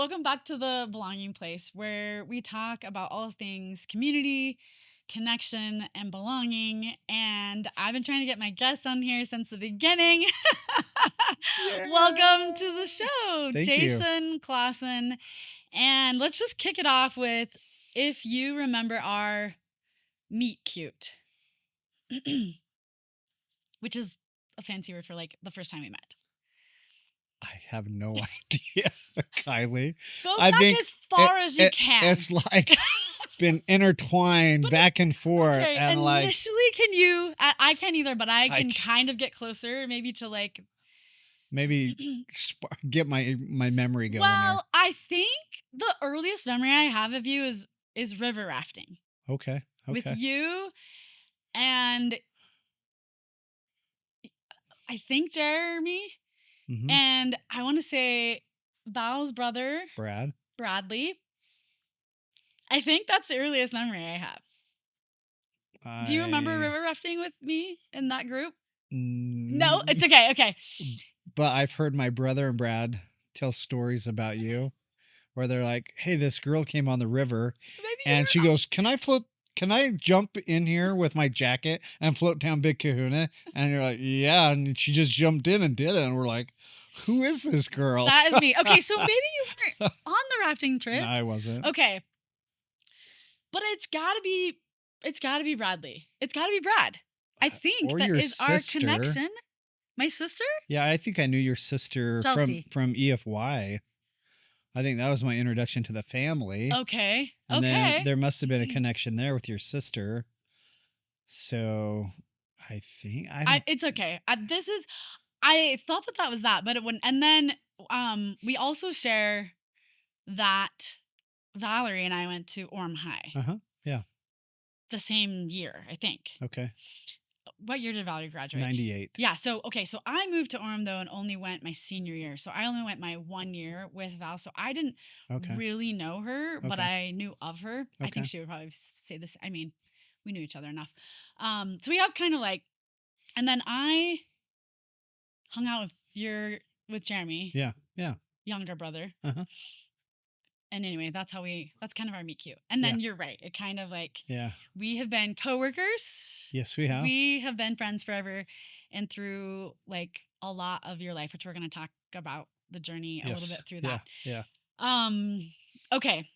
Welcome back to the belonging place where we talk about all things community, connection, and belonging. And I've been trying to get my guests on here since the beginning. Welcome to the Yay! show, Thank you. Jason Clawson. And let's just kick it off with if you remember our meet cute, which is a fancy word for like the first time we met. I have no idea, Kylie. Go I back think as far as you can. it's like been intertwined back and forth, Okay, and like initially, can you? I can't either, but I can I c- kind of get closer, maybe to like. maybe get my memory going there. Well, I think the earliest memory I have of you is river rafting Okay. with Okay. you, and I think Jeremy, Mm-hmm. and I want to say Val's brother Brad. Bradley. I think that's the earliest memory I have. Do you remember river rafting with me in that group? No, it's okay. Okay. But I've heard my brother and Brad tell stories about you where they're like, "Hey, this girl came on the river Maybe and she goes, "Can I float? Can I jump in here with my jacket and float down Big Kahuna?" And you're like, "Yeah." And she just jumped in and did it. And we're like, "Who is this girl?" that is me. Okay, so maybe you weren't on the rafting trip. No, I wasn't. Okay. But it's gotta be Bradley. It's gotta be Brad. I think Or that your is our sister. connection. My sister? Yeah, I think I knew your sister Chelsea. from EFY. I think that was my introduction to the family. Okay. And Okay. then there must have been a connection there with your sister. So I think It's okay. I thought that was that, but it wouldn't. And then we also share that Valerie and I went to Orem High. Yeah. The same year, I think. Okay. What year did Valerie graduate? 98. Yeah. So, okay. So I moved to Orem though and only went my senior year. So I only went my 1 year with Val. So I didn't really know her, but I knew of her. I think she would probably say this. I mean, we knew each other enough. So we have kind of like, and then I hung out with Jeremy. Yeah. Yeah. Younger brother. Uh-huh. And anyway, that's kind of our meet cute. And then you're right. It kind of like, we have been coworkers. Yes, we have. We have been friends forever and through like a lot of your life, which we're going to talk about the journey a little bit through that. Yeah. Okay.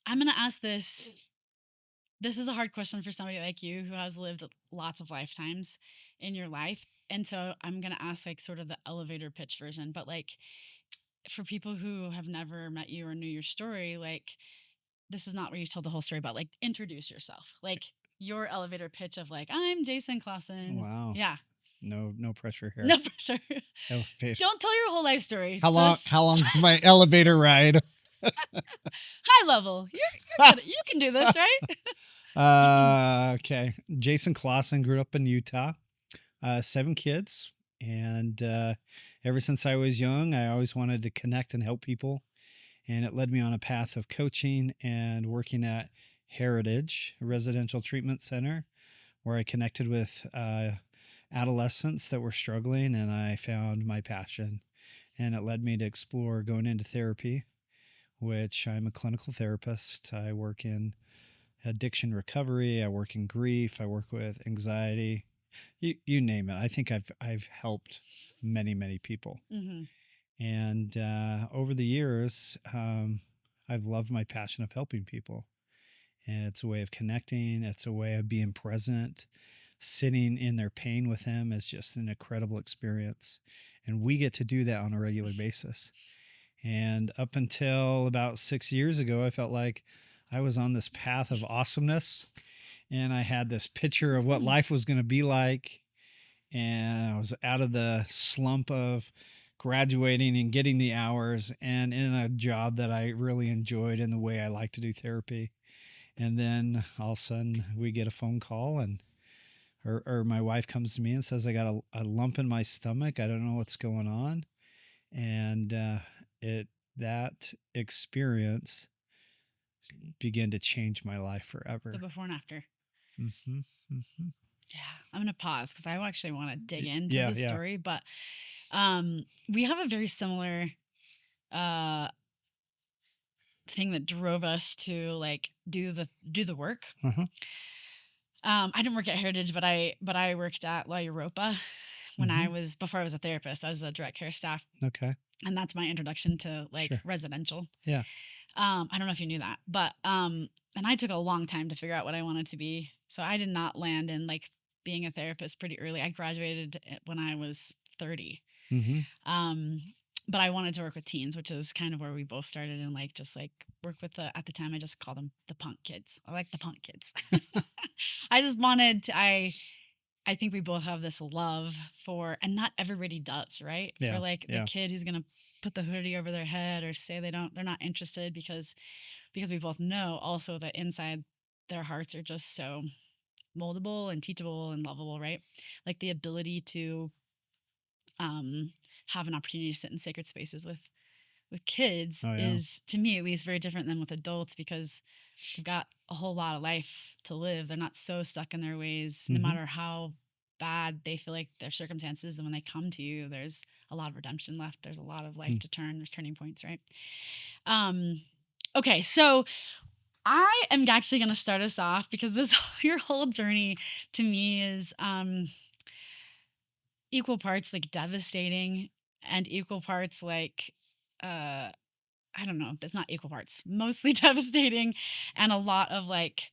I'm going to ask this. This is a hard question for somebody like you who has lived lots of lifetimes in your life. And so I'm going to ask like sort of the elevator pitch version, but like, for people who have never met you or knew your story, like this is not where you told the whole story, but like introduce yourself, like your elevator pitch of like, I'm Jason Clawson. Wow. Yeah. No pressure here. No pressure. Elevator. Don't tell your whole life story. How long's my elevator ride? High level. You're good. You can do this, right? Okay. Jason Clawson grew up in Utah. 7 kids. And ever since I was young, I always wanted to connect and help people. And it led me on a path of coaching and working at Heritage, a residential treatment center, where I connected with adolescents that were struggling, and I found my passion. And it led me to explore going into therapy, which I'm a clinical therapist. I work in addiction recovery. I work in grief. I work with anxiety. You name it. I think I've helped many people. Mm-hmm. And over the years, I've loved my passion of helping people. And it's a way of connecting. It's a way of being present. Sitting in their pain with them is just an incredible experience. And we get to do that on a regular basis. And up until about 6 years ago, I felt like I was on this path of awesomeness. And I had this picture of what life was going to be like. And I was out of the slump of graduating and getting the hours and in a job that I really enjoyed in the way I like to do therapy. And then all of a sudden we get a phone call and or my wife comes to me and says, I got a lump in my stomach. I don't know what's going on. And that experience began to change my life forever. The before and after. Mm-hmm. Mm-hmm. Yeah, I'm going to pause because I actually want to dig into the story, but we have a very similar thing that drove us to like do the work. Uh-huh. I didn't work at Heritage, but I worked at La Europa when Mm-hmm. before I was a therapist. I was a direct care staff, Okay. and that's my introduction to like Sure. residential. Yeah. I don't know if you knew that, but and I took a long time to figure out what I wanted to be. So I did not land in like being a therapist pretty early. I graduated when I was 30. Mm-hmm. Um, but I wanted to work with teens, which is kind of where we both started, and like just like work with the at the time I just called them the punk kids. I like the punk kids. I just wanted to I think we both have this love for, and not everybody does, right? For Yeah. like the Yeah. kid who's gonna put the hoodie over their head or say they're not interested because we both know also that inside their hearts are just so moldable and teachable and lovable, right? Like the ability to um have an opportunity to sit in sacred spaces with kids Oh yeah. is, to me at least, very different than with adults because they've got a whole lot of life to live. They're not so stuck in their ways, no Mm-hmm. matter how bad they feel like their circumstances. And when they come to you, there's a lot of redemption left. There's a lot of life to turn. There's turning points, right? Um, okay, so I am actually going to start us off because this your whole journey to me is equal parts like devastating and equal parts like uh I don't know, that's not equal parts. Mostly devastating and a lot of like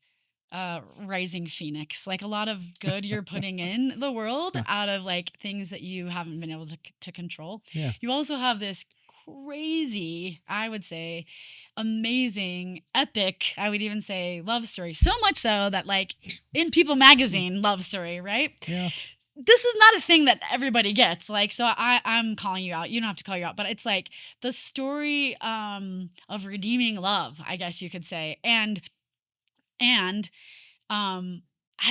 rising phoenix. Like a lot of good you're putting in the world out of like things that you haven't been able to control. Yeah. You also have this crazy, I would say, amazing, epic, I would even say love story. So much so that like in People magazine love story, right? Yeah. This is not a thing that everybody gets. Like, so I'm calling you out. You don't have to call you out, but it's like the story of redeeming love, I guess you could say. And as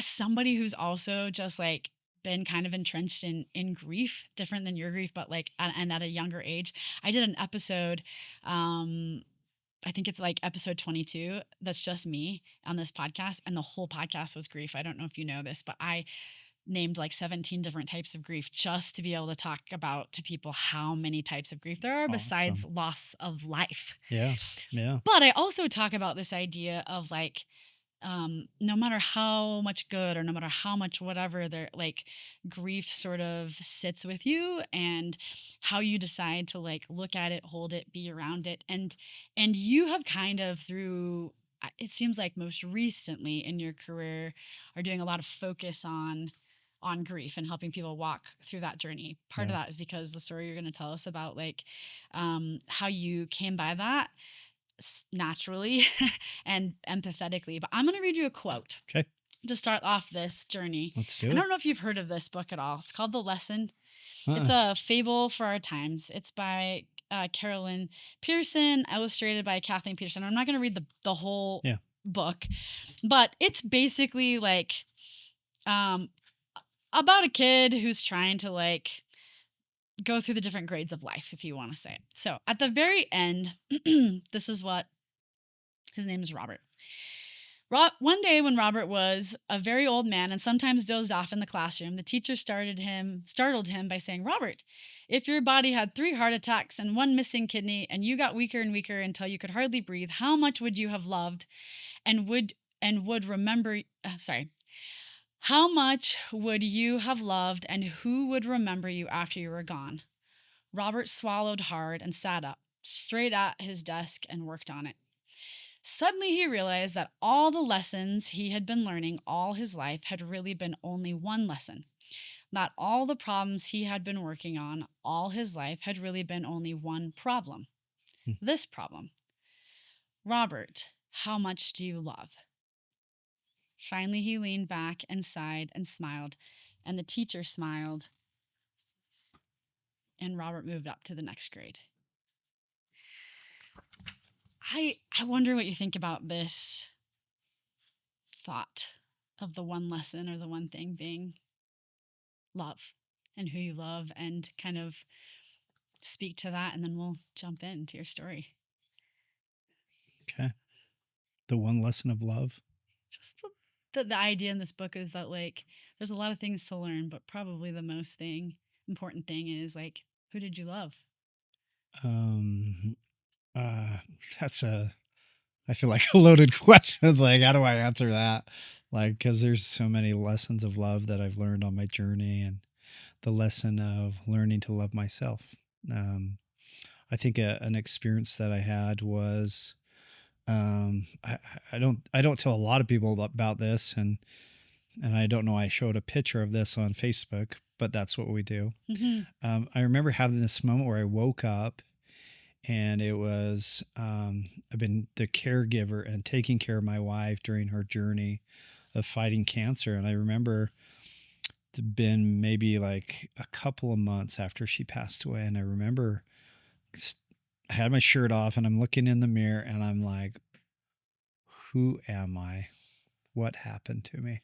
somebody who's also just like been kind of entrenched in grief, different than your grief, but like and at a younger age, I did an episode I think it's like episode 22 that's just me on this podcast, and the whole podcast was grief. I don't know if you know this, but I named like 17 different types of grief just to be able to talk about to people how many types of grief there are besides Awesome. loss of life. Yeah. Yeah. But I also talk about this idea of like no matter how much good or no matter how much whatever there like grief sort of sits with you, and how you decide to like look at it, hold it, be around it. And you have kind of through it seems like most recently in your career are doing a lot of focus on grief and helping people walk through that journey. Part of Yeah. that is because the story you're going to tell us about like how you came by that naturally and empathetically. But I'm going to read you a quote Okay. to start off this journey. Let's do I it. don't know if you've heard of this book at all. It's called The Lesson. It's Uh-uh. a fable for our times. It's by Carolyn Pearson, illustrated by Kathleen Peterson. I'm not going to read the whole Yeah. book, but it's basically like um, about a kid who's trying to like go through the different grades of life, if you want to say it. So at the very end, this is what his name is Robert. One day, when Robert was a very old man and sometimes dozed off in the classroom, the teacher startled him by saying, "Robert, if your body had 3 heart attacks and 1 missing kidney, and you got weaker and weaker until you could hardly breathe, how much would you have loved and would remember? Sorry, how much would you have loved, and who would remember you after you were gone?" Robert swallowed hard and sat up, straight at his desk, and worked on it. Suddenly, he realized that all the lessons he had been learning all his life had really been only one lesson. That all the problems he had been working on all his life had really been only one problem. Hmm. This problem. Robert, how much do you love? Finally, he leaned back and sighed and smiled, and the teacher smiled, and Robert moved up to the next grade. I wonder what you think about this thought of the one lesson or the one thing being love and who you love, and kind of speak to that, and then we'll jump into your story. Okay. The one lesson of love. Just the idea in this book is that like there's a lot of things to learn, but probably the most important thing is like, who did you love? Um. Uh. That's a I feel like a loaded question. It's like, how do I answer that? Like, because there's so many lessons of love that I've learned on my journey, and the lesson of learning to love myself. Um, I think an experience that I had was, I don't tell a lot of people about this, and I don't know. I showed a picture of this on Facebook, but that's what we do. Hmm. I remember having this moment where I woke up, and it was, I've been the caregiver and taking care of my wife during her journey of fighting cancer. And I remember it's been maybe like a couple of months after she passed away. And I remember I had my shirt off and I'm looking in the mirror and I'm like, who am I? What happened to me?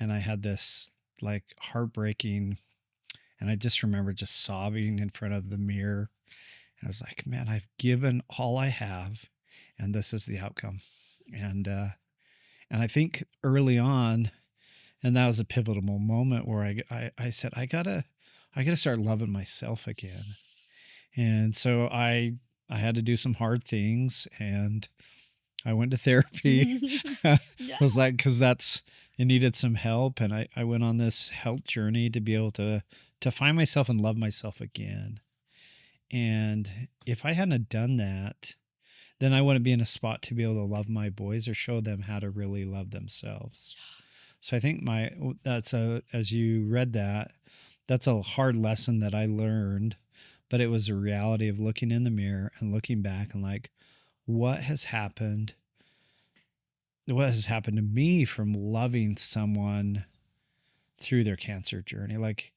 And I had this like heartbreaking, and I just remember just sobbing in front of the mirror. I was like, man, I've given all I have, and this is the outcome. And I think early on, and that was a pivotal moment where I said, I gotta start loving myself again. And so I had to do some hard things, and I went to therapy. Yeah. Was like, because it needed some help, and I went on this health journey to be able to find myself and love myself again. And if I hadn't have done that, then I wouldn't be in a spot to be able to love my boys or show them how to really love themselves. So I think as you read that, that's a hard lesson that I learned, but it was a reality of looking in the mirror and looking back and like, what has happened? What has happened to me from loving someone through their cancer journey? Like,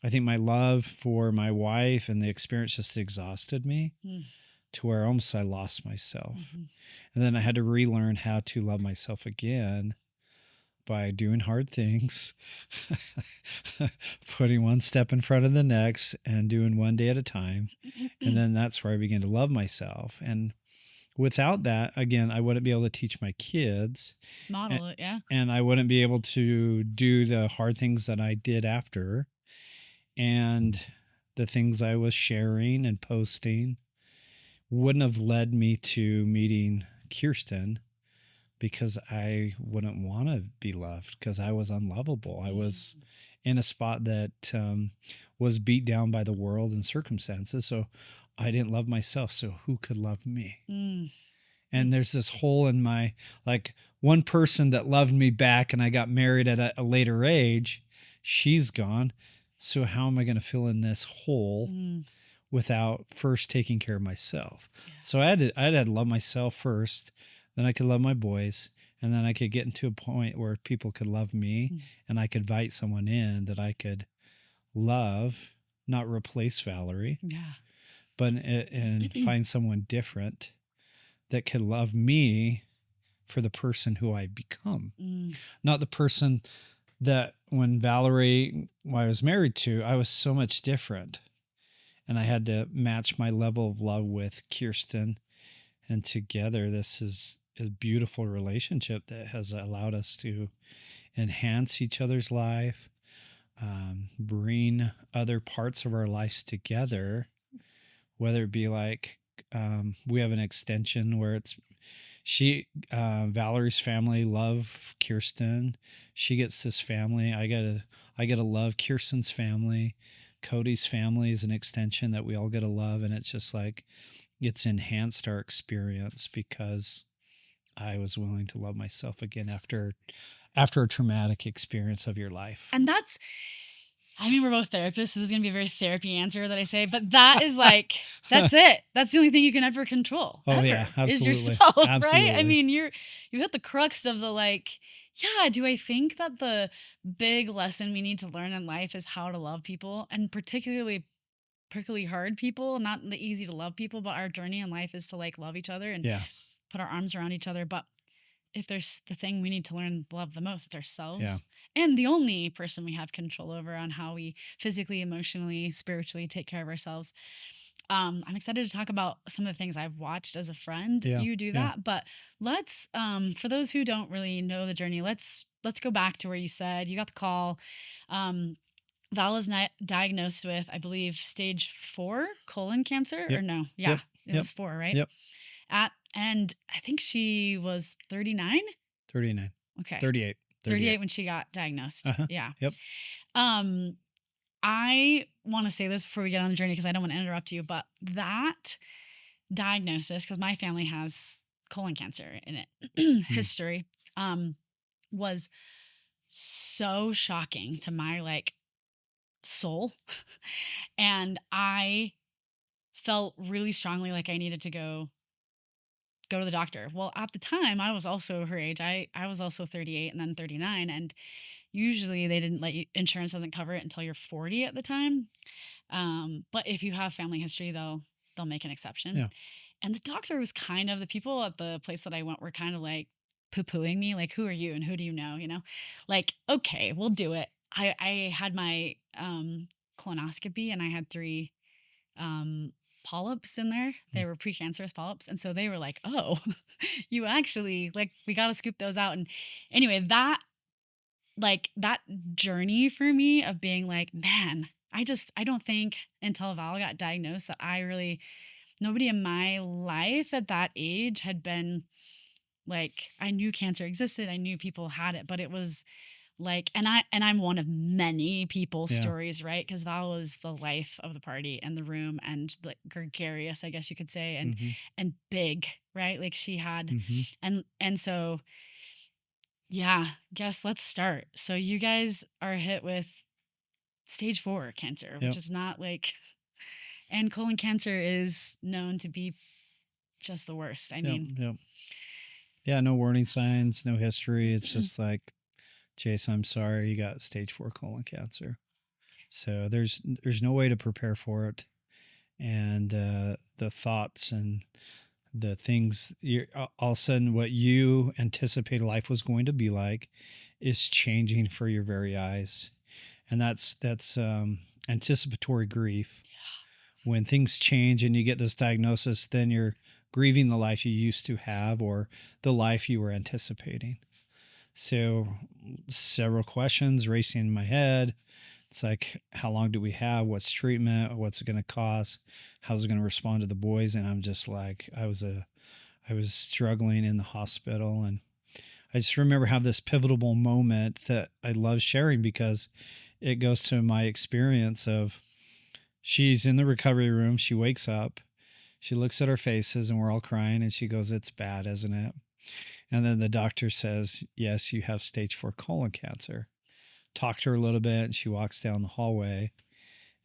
I think my love for my wife and the experience just exhausted me Mm. to where almost I lost myself. Mm-hmm. And then I had to relearn how to love myself again by doing hard things, putting one step in front of the next and doing one day at a time. And then that's where I began to love myself. And without that, again, I wouldn't be able to teach my kids, Model it, yeah. and I wouldn't be able to do the hard things that I did after. And the things I was sharing and posting wouldn't have led me to meeting Kirsten, because I wouldn't want to be loved because I was unlovable. I was in a spot that was beat down by the world and circumstances. So I didn't love myself. So who could love me? Mm. And there's this hole in my, like, one person that loved me back, and I got married at a later age. She's gone. So how am I going to fill in this hole without first taking care of myself? Yeah. So I had to love myself first, then I could love my boys, and then I could get into a point where people could love me, and I could invite someone in that I could love, not replace Valerie, Yeah. but and find someone different that could love me for the person who I become, not the person that when I was married to, I was so much different. And I had to match my level of love with Kirsten. And together, this is a beautiful relationship that has allowed us to enhance each other's life, bring other parts of our lives together, whether it be like, we have an extension where it's Valerie's family love Kirsten. She gets this family. I gotta love Kirsten's family. Cody's family is an extension that we all gotta love. And it's just like, it's enhanced our experience because I was willing to love myself again after a traumatic experience of your life. And we're both therapists. This is going to be a very therapy answer that I say, but that is like, that's it. That's the only thing you can ever control. Oh, ever, yeah, absolutely. Is yourself, Absolutely. right? I mean, you hit the crux of the like, yeah, do I think that the big lesson we need to learn in life is how to love people, and particularly prickly hard people, not the easy to love people, but our journey in life is to like love each other and put our arms around each other. But if there's the thing we need to learn to love the most, it's ourselves. Yeah. And the only person we have control over on how we physically, emotionally, spiritually take care of ourselves. I'm excited to talk about some of the things I've watched as a friend. Yeah. You do that. But let's, for those who don't really know the journey, let's go back to where you said you got the call. Val is diagnosed with, I believe, stage 4 colon cancer, or no? Yeah. Yep. It was 4, right? Yep. And I think she was 39. 39. Okay. 38. 38 when she got diagnosed. Uh-huh. Yeah. Yep. Um, I want to say this before we get on the journey because I don't want to interrupt you, but that diagnosis, because my family has colon cancer in it, Mm. history, was so shocking to my like soul. And I felt really strongly like I needed to go to the doctor. Well, at the time, I was also her age. I was also 38 and then 39, and usually they didn't let you, insurance doesn't cover it until you're 40 at the time. But if you have family history, they'll make an exception. Yeah. And the doctor was kind of, the people at the place that I went were kind of like poo-pooing me, like, who are you and who do you know? Like, okay, we'll do it. I had my colonoscopy and I had three um polyps in there. Mm. They were precancerous polyps. And so they were like, oh, you actually, like, we got to scoop those out. And anyway, that journey for me of being like, man, I don't think until Val got diagnosed that nobody in my life at that age had been like, I knew cancer existed. I knew people had it, but it was like, and I'm one of many people's Yeah. stories, right? Because Val was the life of the party and the room and like gregarious, I guess you could say, and Mm-hmm. and big, right? Like she had, Mm-hmm. and so yeah, guess let's start. So you guys are hit with stage 4 cancer, which Yep. is not like, and colon cancer is known to be just the worst. I Yep. mean, Yep. Yeah. No warning signs, no history. It's just like, Jason, I'm sorry, you got stage 4 colon cancer. So there's no way to prepare for it. And the thoughts and the things all of a sudden what you anticipated life was going to be like is changing for your very eyes. And that's anticipatory grief. When things change and you get this diagnosis, then you're grieving the life you used to have or the life you were anticipating. So several questions racing in my head. It's like, how long do we have? What's treatment? What's it going to cost? How's it going to respond to the boys? And I'm just like, I was struggling in the hospital. And I just remember having this pivotal moment that I love sharing because it goes to my experience of, she's in the recovery room. She wakes up, she looks at our faces and we're all crying. And she goes, it's bad, isn't it? And then the doctor says, yes, you have stage 4 colon cancer. Talked to her a little bit and she walks down the hallway.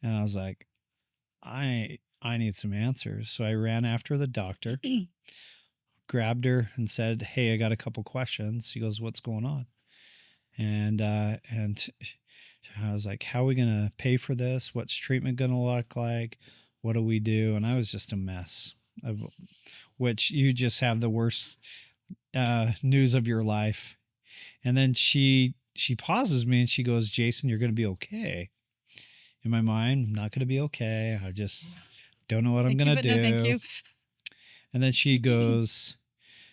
And I was like, I need some answers. So I ran after the doctor, grabbed her and said, hey, I got a couple questions. She goes, what's going on? And I was like, how are we going to pay for this? What's treatment going to look like? What do we do? And I was just a mess, of which you just have the worst news of your life. And then she pauses me and she goes, Jason, you're going to be okay. In my mind, I'm not going to be okay. I just don't know what I'm going to do. No, thank you. And then she goes,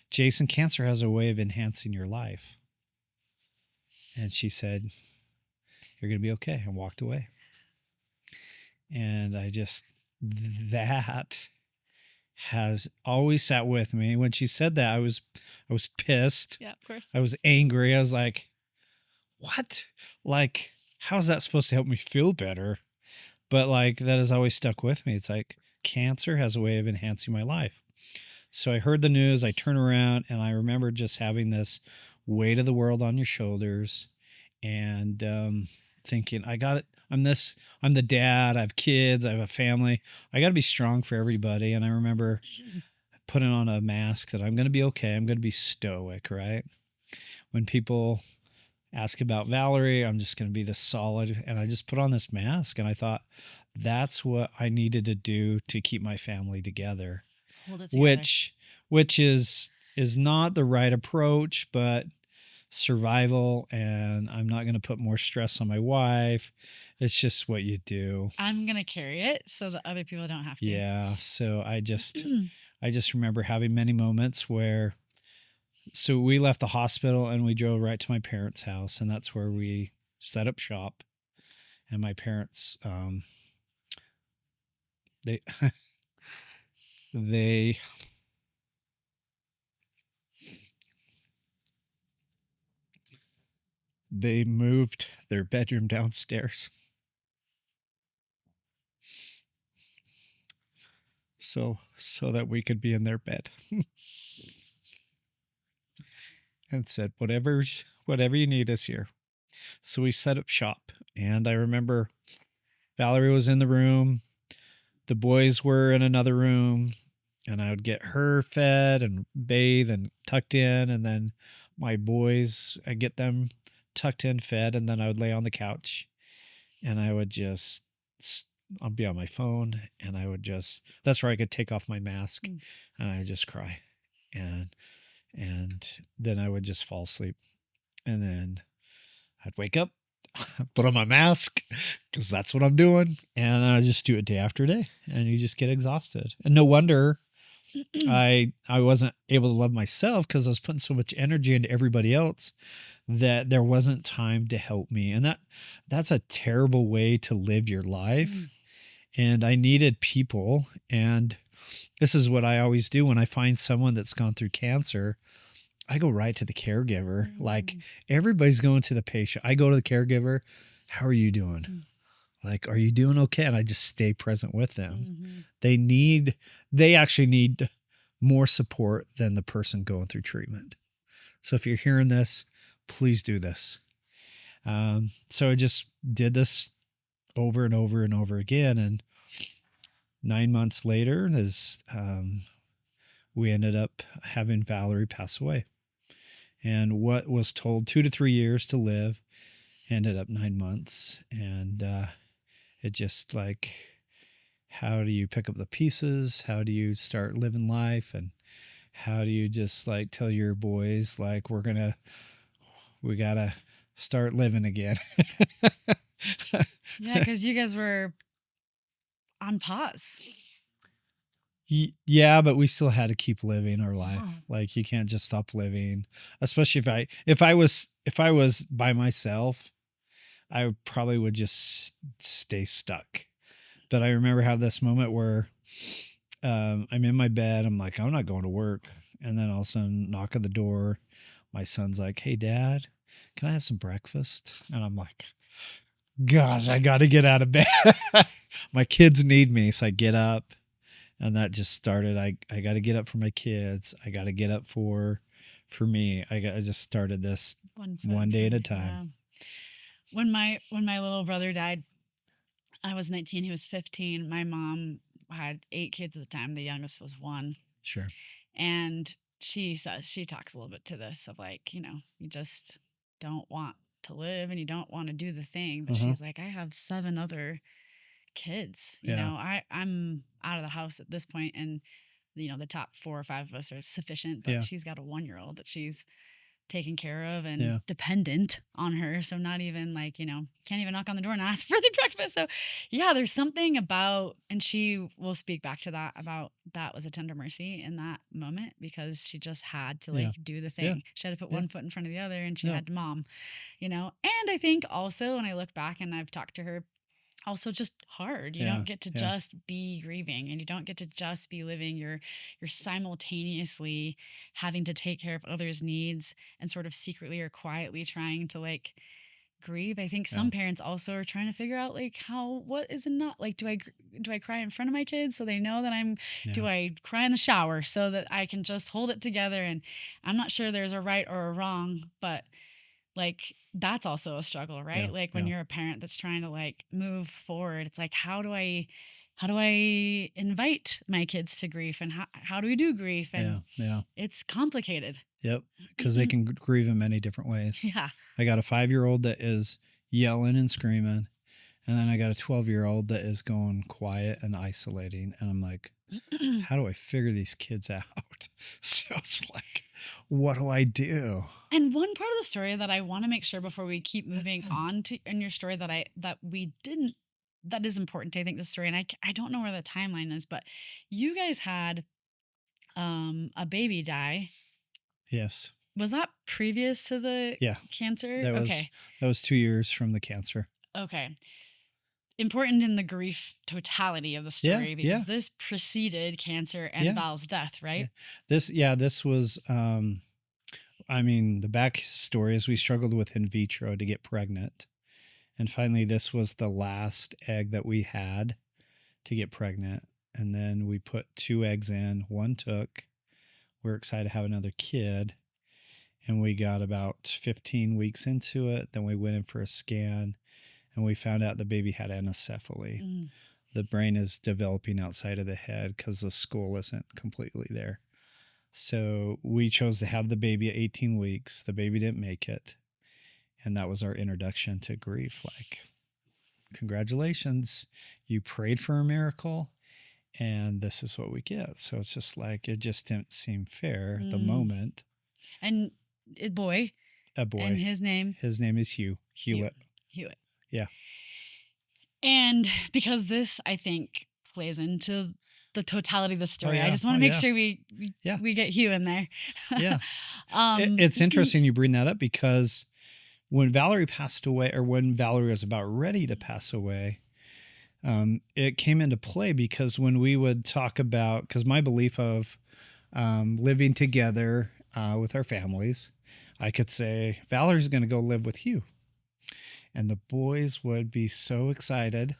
Jason, cancer has a way of enhancing your life. And she said, you're going to be okay. And walked away. And that has always sat with me. When she said that, I was pissed. Yeah, of course. I was angry. I was like, what? Like, how is that supposed to help me feel better? But like, that has always stuck with me. It's like, cancer has a way of enhancing my life. So I heard the news, I turn around and I remember just having this weight of the world on your shoulders and thinking, I got it. I'm the dad. I have kids. I have a family. I got to be strong for everybody. And I remember putting on a mask that I'm going to be okay. I'm going to be stoic, right? When people ask about Valerie, I'm just going to be this solid. And I just put on this mask and I thought that's what I needed to do to keep my family together. Hold it together. Which is not the right approach, but survival. And I'm not going to put more stress on my wife. It's just what you do. I'm going to carry it so that other people don't have to. Yeah. So I just remember having many moments where, so we left the hospital and we drove right to my parents' house, and that's where we set up shop. And my parents, they they moved their bedroom downstairs. So that we could be in their bed. And said, whatever you need is here. So we set up shop. And I remember Valerie was in the room. The boys were in another room. And I would get her fed and bathed and tucked in. And then my boys, I get them tucked in, fed. And then I would lay on the couch. And I would just, I'll be on my phone. And I would just, that's where I could take off my mask. And I'd just cry. And then I would just fall asleep. And then I'd wake up, put on my mask, because that's what I'm doing. And then I just do it day after day. And you just get exhausted. And no wonder I wasn't able to love myself, because I was putting so much energy into everybody else that there wasn't time to help me. And that's a terrible way to live your life. And I needed people. And this is what I always do when I find someone that's gone through cancer. I go right to the caregiver. Like, everybody's going to the patient. I go to the caregiver. How are you doing? Like, are you doing okay? And I just stay present with them. They actually need more support than the person going through treatment. So if you're hearing this, please do this. So I just did this over and over and over again. And 9 months later, we ended up having Valerie pass away. And what was told 2 to 3 years to live ended up 9 months. And it just, like, how do you pick up the pieces? How do you start living life? And how do you just, like, tell your boys, like, we gotta start living again? Yeah, because you guys were on pause. Yeah, but we still had to keep living our life. Like, you can't just stop living. Especially if I was by myself, I probably would just stay stuck. But I remember having this moment where I'm in my bed. I'm like, I'm not going to work. And then all of a sudden, knock on the door. My son's like, hey, Dad, can I have some breakfast? And I'm like, gosh, I got to get out of bed. My kids need me. So I get up. And that just started. I got to get up for my kids. I got to get up for me. I just started this one day at a time. Yeah. When my little brother died, I was 19. He was 15. My mom had 8 kids at the time. The youngest was 1. Sure. And she talks a little bit to this of, like, you just don't want to live and you don't want to do the thing. But she's like, I have 7 other kids. I'm out of the house at this point, and the top 4 or 5 of us are sufficient, but she's got a 1-year-old that she's taken care of and dependent on her. So not even, like, can't even knock on the door and ask for the breakfast. So yeah, there's something about, and she will speak back to that, about that was a tender mercy in that moment, because she just had to, like, do the thing. Yeah. She had to put one foot in front of the other, and she had to mom, and I think also when I look back and I've talked to her, also just hard. You don't get to just be grieving, and you don't get to just be living. You're simultaneously having to take care of others' needs and sort of secretly or quietly trying to, like, grieve. I think some parents also are trying to figure out, like, what is enough? Like, do I cry in front of my kids so they know that do I cry in the shower so that I can just hold it together? And I'm not sure there's a right or a wrong, but, like, that's also a struggle, right? Yeah, like, when you're a parent that's trying to, like, move forward, it's like, how do I invite my kids to grief, and how do we do grief? And it's complicated. Yep, because they can grieve in many different ways. Yeah. I got a 5-year-old that is yelling and screaming, and then I got a 12-year-old that is going quiet and isolating, and I'm like, how do I figure these kids out? So it's like, what do I do? And one part of the story that I want to make sure before we keep moving on to in your story that is important, I think, the story, and I don't know where the timeline is, but you guys had a baby die. Yes. Was that previous to the cancer? That was 2 years from the cancer. Okay. Important in the grief totality of the story, because this preceded cancer and Val's death, right? This was I mean, the backstory is we struggled with in vitro to get pregnant. And finally, this was the last egg that we had to get pregnant. And then we put 2 eggs in, one took. We're excited to have another kid. And we got about 15 weeks into it. Then we went in for a scan and we found out the baby had anencephaly. Mm. The brain is developing outside of the head because the skull isn't completely there. So we chose to have the baby at 18 weeks. The baby didn't make it. And that was our introduction to grief. Like, congratulations, you prayed for a miracle, and this is what we get. So it's just like, it just didn't seem fair at the moment. And a boy. A boy. And his name is Hugh. Hewitt. Yeah. And because this, I think, plays into the totality of the story. Yeah. I just want to make sure we get Hugh in there. Yeah. It's interesting you bring that up because when Valerie passed away, or when Valerie was about ready to pass away, it came into play because when we would talk about, because my belief of living together with our families, I could say, Valerie's going to go live with Hugh. And the boys would be so excited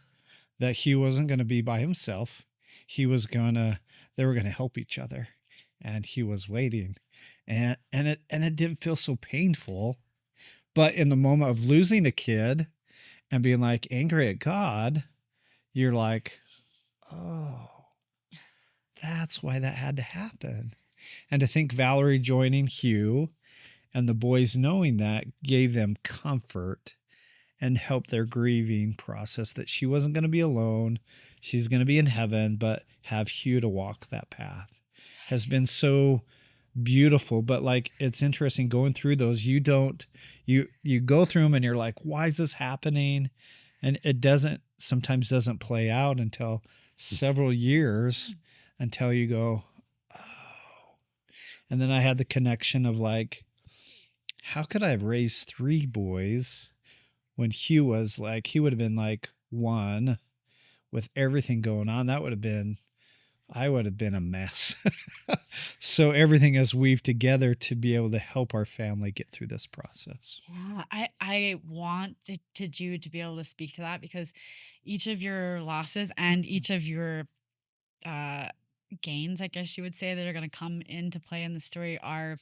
that Hugh wasn't going to be by himself. They were going to help each other. And he was waiting. And it didn't feel so painful. But in the moment of losing a kid and being like angry at God, you're like, oh, that's why that had to happen. And to think Valerie joining Hugh and the boys knowing that gave them comfort and helped their grieving process, that she wasn't going to be alone. She's going to be in heaven, but have Hugh to walk that path has been so beautiful. But like, it's interesting going through those. You go through them and you're like, why is this happening? And it sometimes doesn't play out until several years until you go, oh. And then I had the connection of like, how could I have raised 3 boys when Hugh was like, he would have been like 1 with everything going on? I would have been a mess. So everything is weaved together to be able to help our family get through this process. Yeah, I wanted you to be able to speak to that because each of your losses and each of your gains, I guess you would say, that are going to come into play in the story are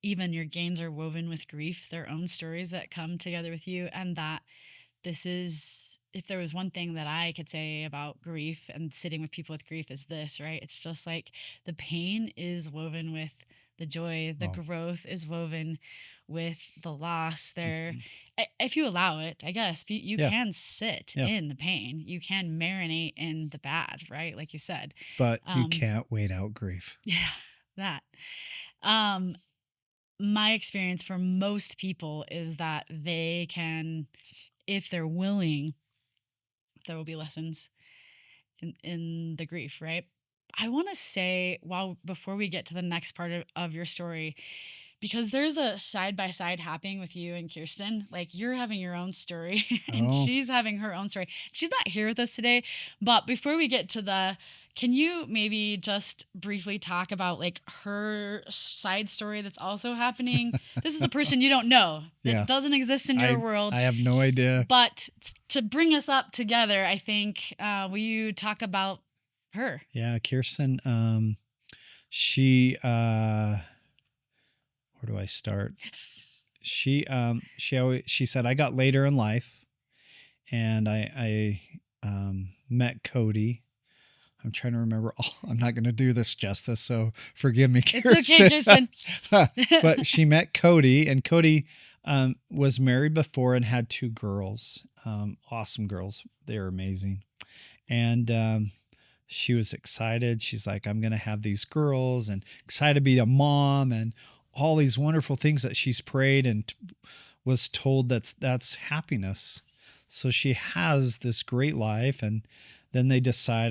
even your gains are woven with grief, their own stories that come together with you. And that this is, if there was one thing that I could say about grief and sitting with people with grief, is this, right? It's just like the pain is woven with the joy, the growth is woven with the loss. There, if you allow it, I guess you can sit in the pain, you can marinate in the bad, right? Like you said, but you can't wait out grief. Yeah, that. My experience for most people is that they can, if they're willing, there will be lessons in the grief, right? I want to say, before we get to the next part of your story, because there's a side-by-side happening with you and Kirsten. Like, you're having your own story and she's having her own story. She's not here with us today, but before we get to can you maybe just briefly talk about like her side story that's also happening? This is a person you don't know that doesn't exist in your world. I have no idea. But to bring us up together, I think, will you talk about her? Yeah, Kirsten, she, where do I start? She said, I got later in life and I met Cody. I'm trying to remember I'm not going to do this justice, so forgive me, Kirsten. It's okay, Kirsten. But she met Cody, and Cody was married before and had 2 girls, awesome girls. They were amazing. And she was excited. She's like, I'm going to have these girls, and excited to be a mom, and all these wonderful things that she's prayed and was told that's happiness. So she has this great life, and then they decide,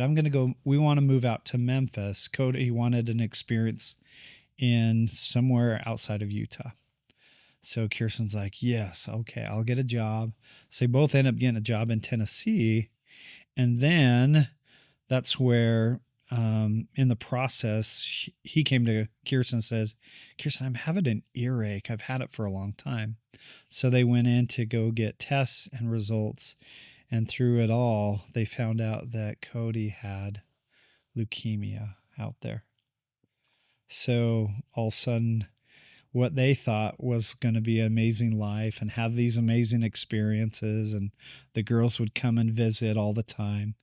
we want to move out to Memphis. Cody wanted an experience in somewhere outside of Utah. So Kirsten's like, yes, okay, I'll get a job. So they both end up getting a job in Tennessee. And then that's where in the process, he came to Kirsten and says, Kirsten, I'm having an earache. I've had it for a long time. So they went in to go get tests and results. And through it all, they found out that Cody had leukemia out there. So all of a sudden, what they thought was going to be an amazing life and have these amazing experiences, and the girls would come and visit all the time,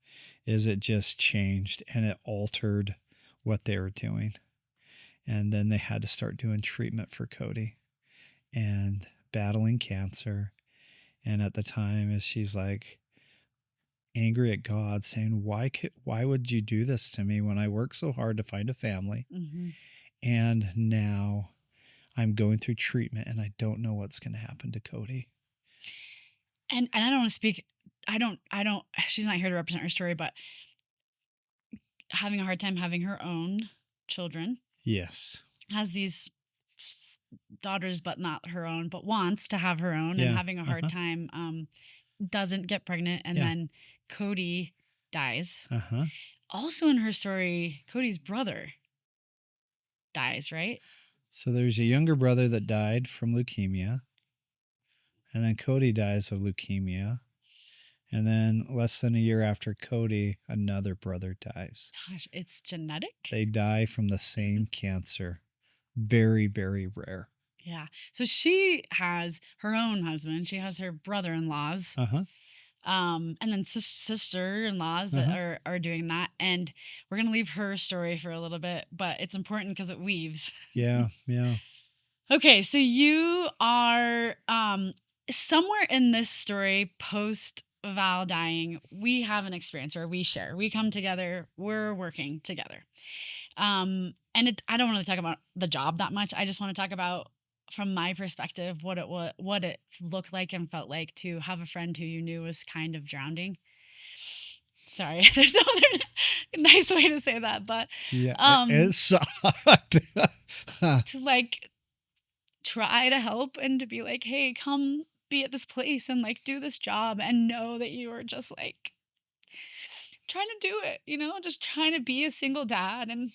is it just changed and it altered what they were doing. And then they had to start doing treatment for Cody and battling cancer. And at the time, she's like angry at God, saying, why would you do this to me when I worked so hard to find a family? Mm-hmm. And now I'm going through treatment and I don't know what's going to happen to Cody. And I don't want to speak, I don't, she's not here to represent her story, but having a hard time having her own children. Yes. Has these daughters, but not her own, but wants to have her own, and having a hard time, doesn't get pregnant. And then Cody dies. Also in her story, Cody's brother dies, right? So there's a younger brother that died from leukemia. And then Cody dies of leukemia. And then less than a year after Cody, another brother dies. Gosh, it's genetic. They die from the same cancer. Very, very rare. Yeah. So she has her own husband. She has her brother-in-laws. And then sister-in-laws that are doing that. And we're going to leave her story for a little bit, but it's important because it weaves. Yeah. Okay. So you are somewhere in this story post Val dying, we have an experience where we share. We come together. We're working together. And I don't want to talk about the job that much. I just want to talk about, from my perspective, what it looked like and felt like to have a friend who you knew was kind of drowning. Sorry, there's no other nice way to say that, but it sucked. To like try to help and to be like, hey, come be at this place and like do this job, and know that you are just like trying to do it, just trying to be a single dad, and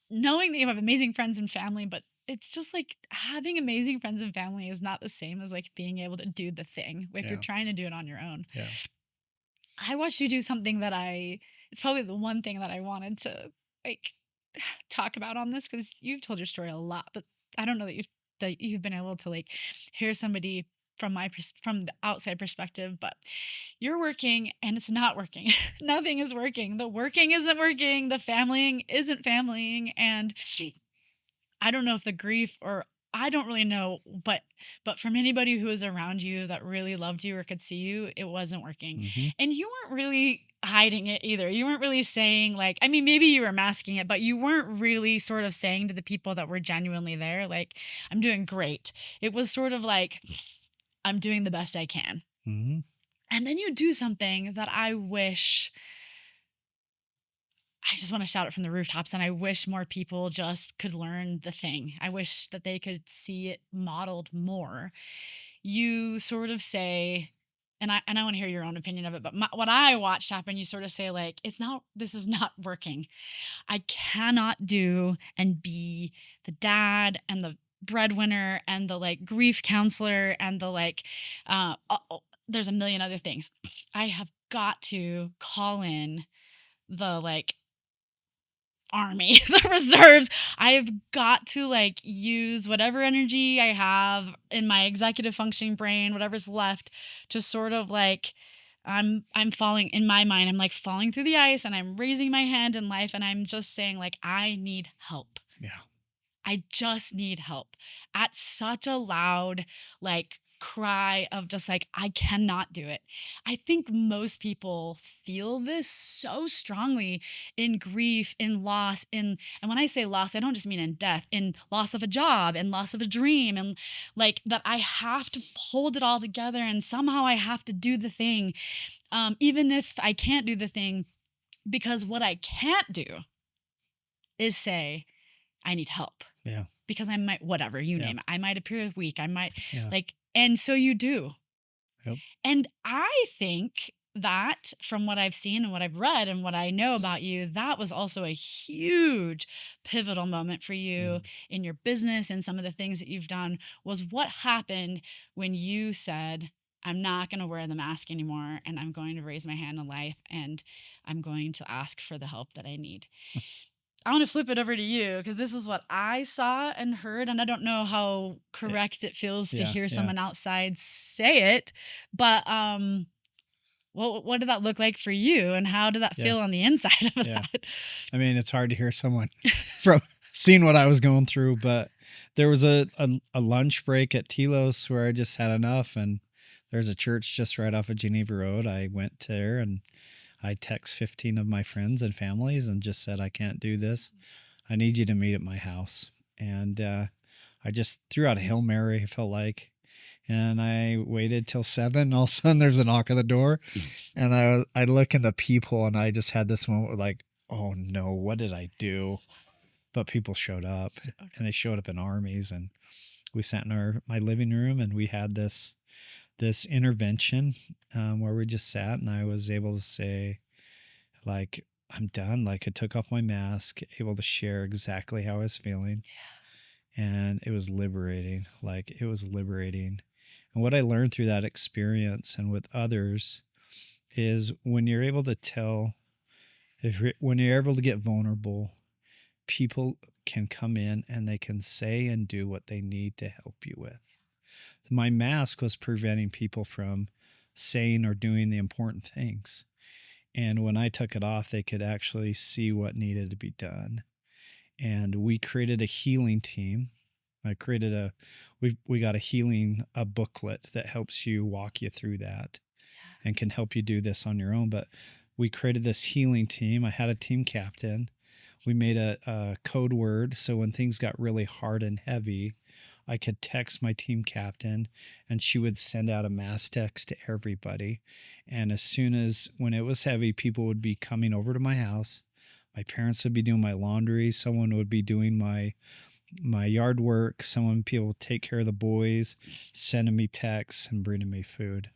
knowing that you have amazing friends and family, but it's just like having amazing friends and family is not the same as like being able to do the thing if you're trying to do it on your own. Yeah. I watched you do something that it's probably the one thing that I wanted to like talk about on this, because you've told your story a lot, but I don't know that you've been able to like hear somebody from the outside perspective. But you're working and it's not working. Nothing is working. The working isn't working. The familying isn't familying. And I don't know if the grief, or I don't really know, but from anybody who was around you that really loved you or could see you, it wasn't working. And you weren't really hiding it either. You weren't really saying like, I mean, maybe you were masking it, but you weren't really sort of saying to the people that were genuinely there, like, I'm doing great. It was sort of like, I'm doing the best I can. And then you do something that I just want to shout it from the rooftops, and I wish more people just could learn the thing. I wish that they could see it modeled more. You sort of say, and I want to hear your own opinion of it, but what I watched happen, you sort of say like, this is not working. I cannot do and be the dad and the breadwinner and the like grief counselor and the like, there's a million other things. I have got to call in the like army, the reserves. I've got to like use whatever energy I have in my executive functioning brain, whatever's left, to sort of like, I'm falling, in my mind, I'm like falling through the ice, and I'm raising my hand in life, and I'm just saying like, I need help. Yeah. I just need help, at such a loud like cry of just like, I cannot do it. I think most people feel this so strongly in grief, in loss, and when I say loss, I don't just mean in death, in loss of a job and loss of a dream, and like that I have to hold it all together, and somehow I have to do the thing, even if I can't do the thing, because what I can't do is say, I need help. Yeah. Because I might, whatever, you name it. I might appear weak. I might Yeah. like, and so you do. Yep. And I think that, from what I've seen and what I've read and what I know about you, that was also a huge pivotal moment for you in your business and some of the things that you've done. Was what happened when you said, I'm not going to wear the mask anymore and I'm going to raise my hand in life and I'm going to ask for the help that I need. I want to flip it over to you because this is what I saw and heard, and I don't know how Yeah. correct it feels to Yeah. hear Yeah. someone outside say it, but what did that look like for you, and how did that Yeah. feel on the inside of Yeah. that? I mean, it's hard to hear someone from seeing what I was going through, but there was a lunch break at Telos where I just had enough. And there's a church just right off of Geneva Road. I went there and I text 15 of my friends and families and just said, I can't do this. I need you to meet at my house. And I just threw out a Hail Mary, I felt like. And I waited till 7. All of a sudden, there's a knock on the door. And I look in the peephole and I just had this moment where like, oh no, what did I do? But people showed up and they showed up in armies. And we sat in my living room and we had this intervention where we just sat and I was able to say, like, I'm done. Like, I took off my mask, able to share exactly how I was feeling. And it was liberating. Like, it was liberating. And what I learned through that experience and with others is when you're able to tell, when you're able to get vulnerable, people can come in and they can say and do what they need to help you with. My mask was preventing people from saying or doing the important things. And when I took it off, they could actually see what needed to be done. And we created a healing team. We got a booklet that helps you walk you through that and can help you do this on your own. But we created this healing team. I had a team captain. We made a code word. So when things got really hard and heavy, I could text my team captain and she would send out a mass text to everybody. And as soon as when it was heavy, people would be coming over to my house. My parents would be doing my laundry. Someone would be doing my yard work. People would take care of the boys, sending me texts and bringing me food.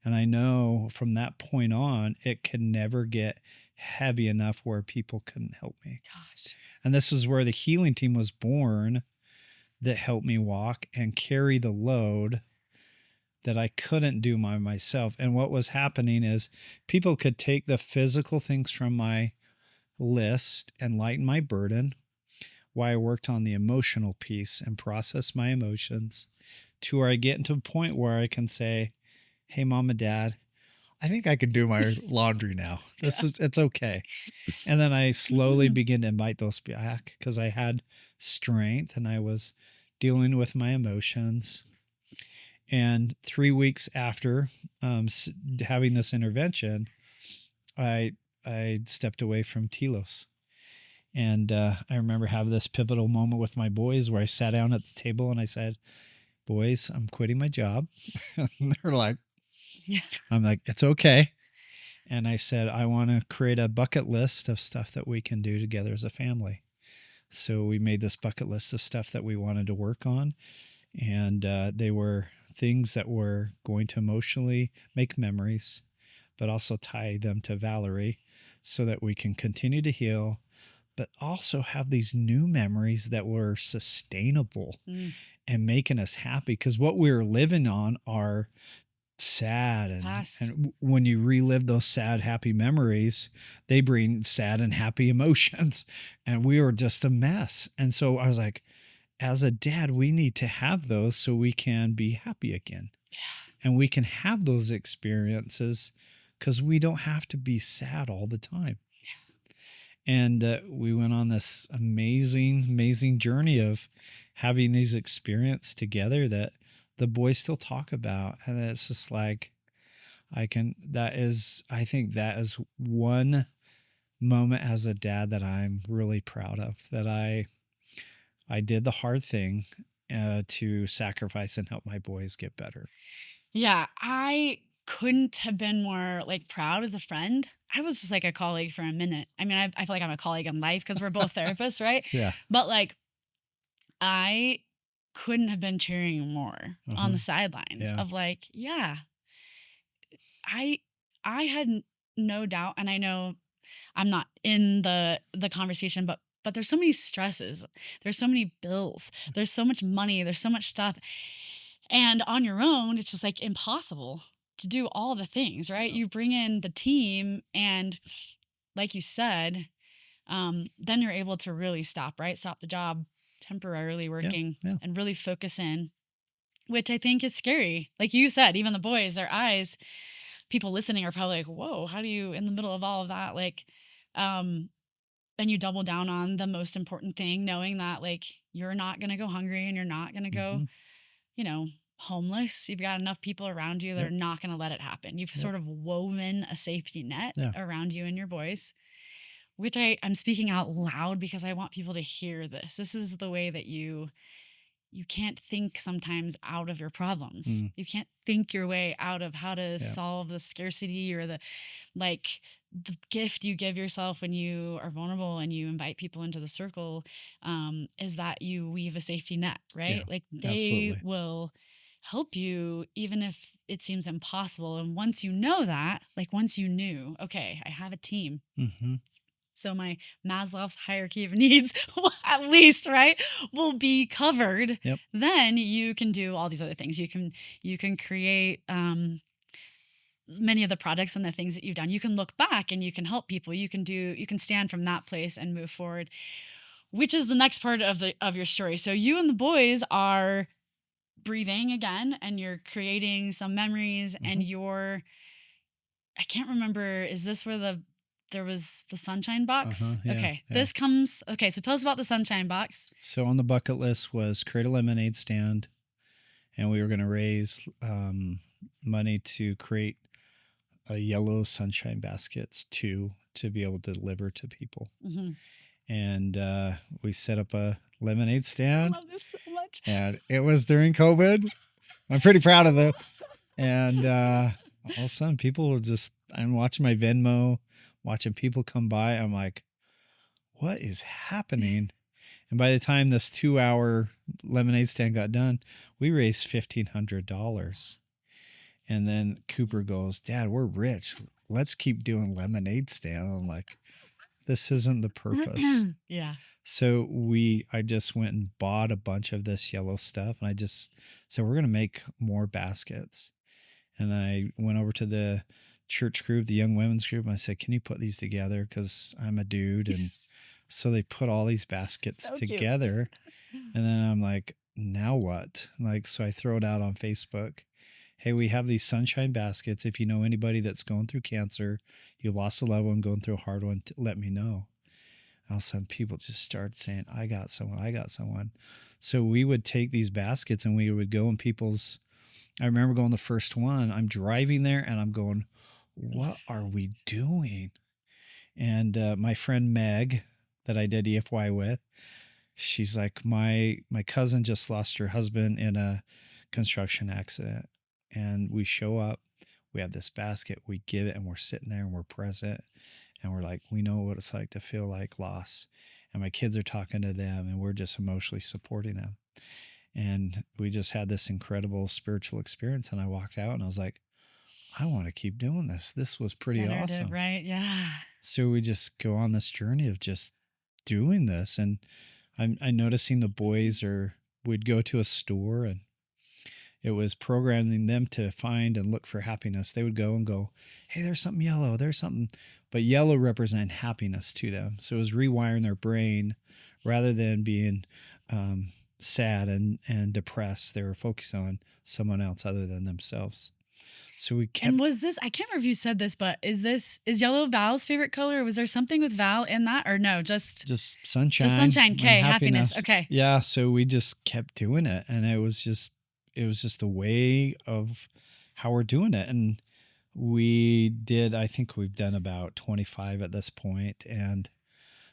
And I know from that point on, it could never get heavy enough where people couldn't help me. Gosh. And this is where the healing team was born, that helped me walk and carry the load that I couldn't do by myself. And what was happening is people could take the physical things from my list and lighten my burden while I worked on the emotional piece and process my emotions to where I get into a point where I can say, hey, mom and dad, I think I can do my laundry now. It's okay. And then I slowly begin to invite those back because I had strength and I was dealing with my emotions. And 3 weeks after having this intervention, I stepped away from Telos. And I remember having this pivotal moment with my boys where I sat down at the table and I said, boys, I'm quitting my job. And they're like, Yeah. I'm like, it's okay. And I said, I want to create a bucket list of stuff that we can do together as a family. So we made this bucket list of stuff that we wanted to work on. And they were things that were going to emotionally make memories, but also tie them to Valerie so that we can continue to heal, but also have these new memories that were sustainable and making us happy. Because what we were living on are sad and when you relive those sad, happy memories, they bring sad and happy emotions. And we were just a mess. And so I was like, as a dad, we need to have those so we can be happy again. Yeah. And we can have those experiences because we don't have to be sad all the time. Yeah. And we went on this amazing journey of having these experiences together that the boys still talk about. And it's just like, I think that is one moment as a dad that I'm really proud of, that I did the hard thing to sacrifice and help my boys get better. Yeah, I couldn't have been more like proud as a friend. I was just like a colleague for a minute. I mean, I feel like I'm a colleague in life because we're both therapists, right? Yeah. But like, I couldn't have been cheering more on the sidelines of like, yeah, I I had no doubt, and I know I'm not in the conversation, but there's so many stresses. There's so many bills. There's so much money. There's so much stuff. And on your own, it's just like impossible to do all the things, right? Yeah. You bring in the team and like you said, then you're able to really stop, right? Stop the job temporarily Yeah. working Yeah. and really focus in, which I think is scary. Like you said, even the boys, their eyes, people listening are probably like, whoa, how do you, in the middle of all of that, like, um, then you double down on the most important thing, knowing that like you're not going to go hungry and you're not going to go, Mm-hmm. you know, homeless. You've got enough people around you that are Yep. not going to let it happen. You've Yep. sort of woven a safety net Yeah. around you and your boys, which I'm speaking out loud because I want people to hear this. This is the way that you can't think sometimes out of your problems. Mm. You can't think your way out of how to Yeah. solve the scarcity or like the gift you give yourself when you are vulnerable and you invite people into the circle, is that you weave a safety net, right? Yeah. Like they Absolutely. will help you even if it seems impossible. And once you know that, like once you knew, okay, I have a team. Mm-hmm. So my Maslow's hierarchy of needs, at least, right, will be covered. Yep. Then you can do all these other things. You can create many of the projects and the things that you've done. You can look back and you can help people. You can stand from that place and move forward, which is the next part of your story. So you and the boys are breathing again and you're creating some memories Mm-hmm. and I can't remember, is this where there was the sunshine box? Uh-huh. Yeah. Okay. Yeah. Okay, so tell us about the sunshine box. So on the bucket list was create a lemonade stand, and we were going to raise money to create a yellow sunshine baskets to be able to deliver to people. Mm-hmm. And we set up a lemonade I stand, love this so much. and it was during COVID. I'm pretty proud of it. And all of a sudden, people were I'm watching my Venmo, watching people come by. I'm like, what is happening? And by the time this 2-hour lemonade stand got done, we raised $1,500. And then Cooper goes, Dad, we're rich. Let's keep doing lemonade stand. I'm like, this isn't the purpose. Yeah. So I just went and bought a bunch of this yellow stuff, and I just said, we're going to make more baskets. And I went over to the church group, the young women's group, and I said, can you put these together? Because I'm a dude. And so they put all these baskets So cute. together. And then I'm like, now what? Like, so I throw it out on Facebook. Hey, we have these sunshine baskets. If you know anybody that's going through cancer, you lost a loved one, going through a hard one, let me know. All of a sudden, people just started saying, I got someone, I got someone. So we would take these baskets and we would go in people's, I remember going the first one, I'm driving there and I'm going, what are we doing? And my friend Meg, that I did EFY with, she's like, my cousin just lost her husband in a construction accident. And we show up, we have this basket, we give it, and we're sitting there and we're present. And we're like, we know what it's like to feel like loss. And my kids are talking to them and we're just emotionally supporting them. And we just had this incredible spiritual experience. And I walked out and I was like, I want to keep doing this. This was pretty Generative, awesome. right? Yeah. So we just go on this journey of just doing this. And I'm noticing the boys would go to a store and it was programming them to find and look for happiness. They would go and go, hey, there's something yellow. There's something. But yellow represent happiness to them. So it was rewiring their brain rather than being sad and depressed. They were focused on someone else other than themselves. So we kept. And was this, I can't remember if you said this, but is yellow Val's favorite color? Or was there something with Val in that or no? Just sunshine. Just sunshine. and Okay. Happiness. Okay. Yeah. So we just kept doing it. And it was just a way of how we're doing it. And I think we've done about 25 at this point. And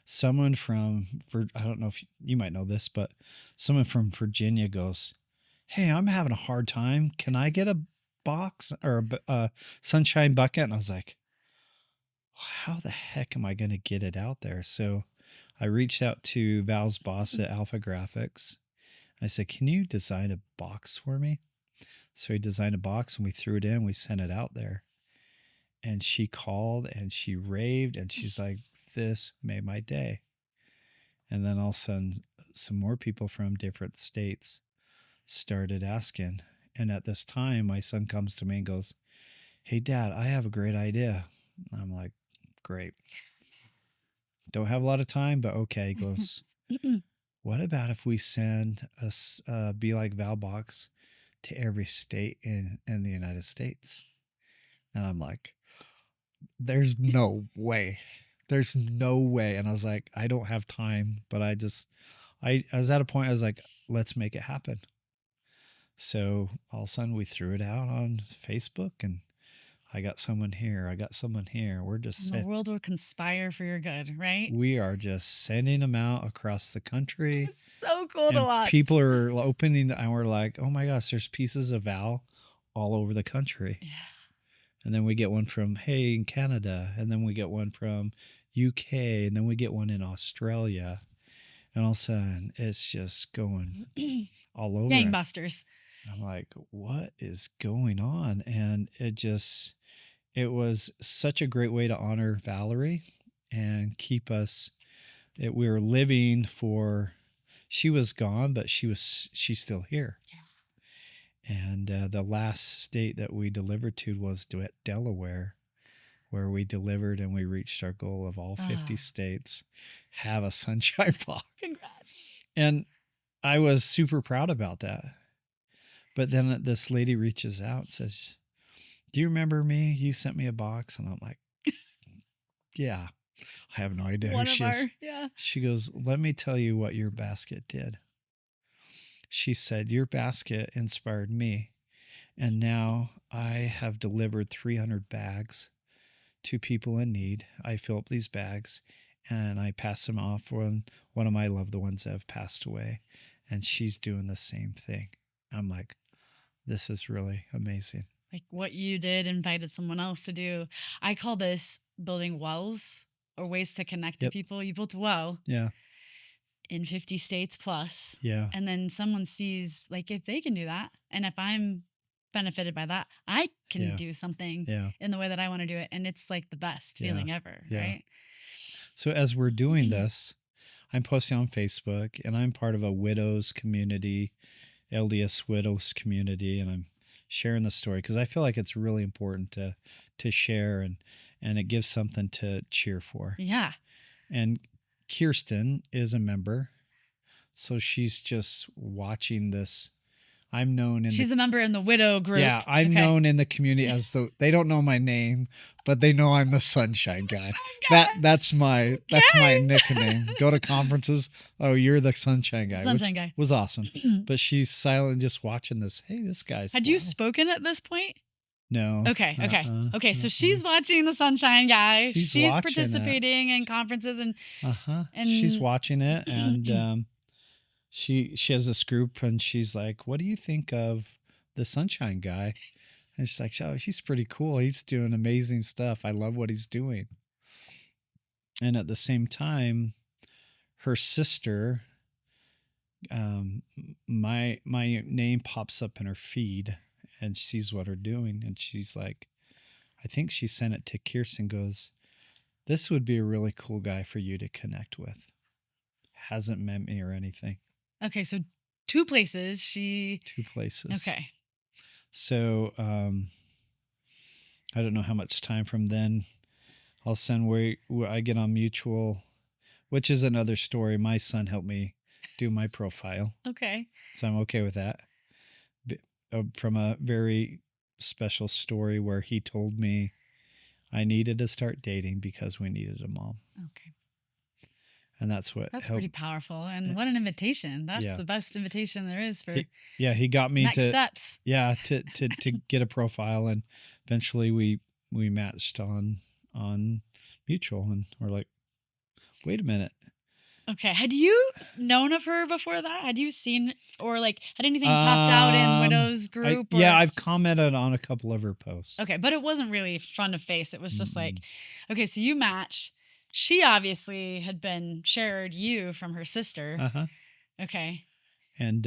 someone I don't know if you might know this, but someone from Virginia goes, hey, I'm having a hard time. Can I get a box or a sunshine bucket? And I was like, how the heck am I going to get it out there? So I reached out to Val's boss at Alpha Graphics. I said, can you design a box for me? So he designed a box and we threw it in, we sent it out there. And she called and she raved and she's like, this made my day. And then all of a sudden, some more people from different states started asking. And at this time, my son comes to me and goes, hey, Dad, I have a great idea. I'm like, great. Don't have a lot of time, but okay. He goes, what about if we send a Be Like Val box to every state in the United States? And I'm like, there's no way. There's no way. And I was like, I don't have time, but I was at a point, I was like, let's make it happen. So all of a sudden we threw it out on Facebook and I got someone here. I got someone here. We're just the world will conspire for your good, right? We are just sending them out across the country. It's so cool to watch. People are opening, and we're like, oh my gosh, there's pieces of Val all over the country. Yeah. And then we get one from, hey, in Canada. And then we get one from UK. And then we get one in Australia. And all of a sudden, it's just going all over. Gangbusters. I'm like, what is going on? And it was such a great way to honor Valerie and keep us. We were living for, she was gone, but she's still here. Yeah. And the last state that we delivered to was Delaware, where we delivered and we reached our goal of all 50 states have a sunshine box. Congrats. And I was super proud about that. But then this lady reaches out and says, do you remember me? You sent me a box. And I'm like, yeah, I have no idea who she is. Yeah. She goes, let me tell you what your basket did. She said, your basket inspired me. And now I have delivered 300 bags to people in need. I fill up these bags and I pass them off when one of my loved ones have passed away. And she's doing the same thing. I'm like, this is really amazing. Like what you did invited someone else to do. I call this building wells or ways to connect to people. You built a well. Yeah. In 50 states plus. Yeah. And then someone sees, like, if they can do that, and if I'm benefited by that, I can do something in the way that I want to do it. And it's like the best feeling ever, right? So as we're doing this, I'm posting on Facebook and I'm part of a widows community, LDS widows community, and I'm sharing the story because I feel like it's really important to share and it gives something to cheer for. Yeah. And Kirsten is a member, so she's just watching this. I'm known in she's a member in the widow group. Yeah, I'm known in the community as they don't know my name, but they know I'm the sunshine guy. That's my nickname. Go to conferences. Oh, you're the sunshine guy. Sunshine guy was awesome. But she's silent, just watching this. Hey, this guy's. Had you spoken at this point? No. Okay. Okay. So she's watching the sunshine guy. She's participating in conferences and she's watching it and she has this group and she's like, what do you think of the sunshine guy? And she's like, oh, he's pretty cool. He's doing amazing stuff. I love what he's doing. And at the same time, her sister, my name pops up in her feed and she sees what we're doing. And she's like, I think she sent it to Kirsten, goes, this would be a really cool guy for you to connect with. Hasn't met me or anything. Okay. So two places. Two places. Okay. So, I don't know how much time from then. All of a sudden where I get on Mutual, which is another story. My son helped me do my profile. Okay. So I'm okay with that. From a very special story where he told me I needed to start dating because we needed a mom. Okay. And that's pretty powerful. And what an invitation. That's the best invitation there is for he got me next steps. Yeah, to get a profile, and eventually we matched on Mutual, and we're like, wait a minute. Okay. Had you known of her before that? Had you seen or like had anything popped out in Widow's group? I've commented on a couple of her posts. Okay, but it wasn't really front of face. It was just like, okay, so you match. She obviously had been shared you from her sister. Uh-huh. Okay. And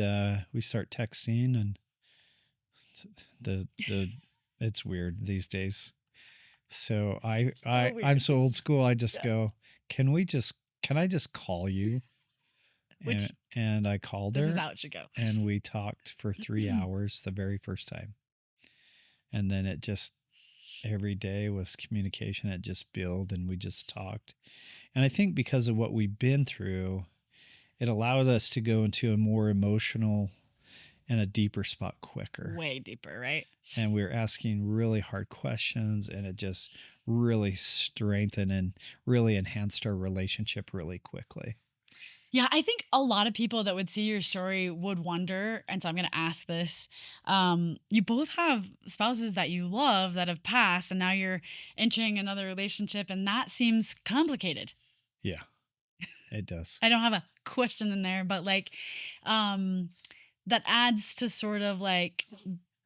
we start texting, and the it's weird these days. So So I'm weird. so old school. I just Yeah. go, can I just call you? Which And I called this is her how it should go. and we talked for 3 hours the very first time. And then it just, every day was communication. It just built and we just talked. And I think because of what we've been through, it allowed us to go into a more emotional and a deeper spot quicker. Way deeper, right? And we were asking really hard questions, and it just really strengthened and really enhanced our relationship really quickly. Yeah, I think a lot of people that would see your story would wonder, and so I'm going to ask this. You both have spouses that you love that have passed, and now you're entering another relationship, and that seems complicated. Yeah, it does. I don't have a question in there, but like, um, that adds to sort of like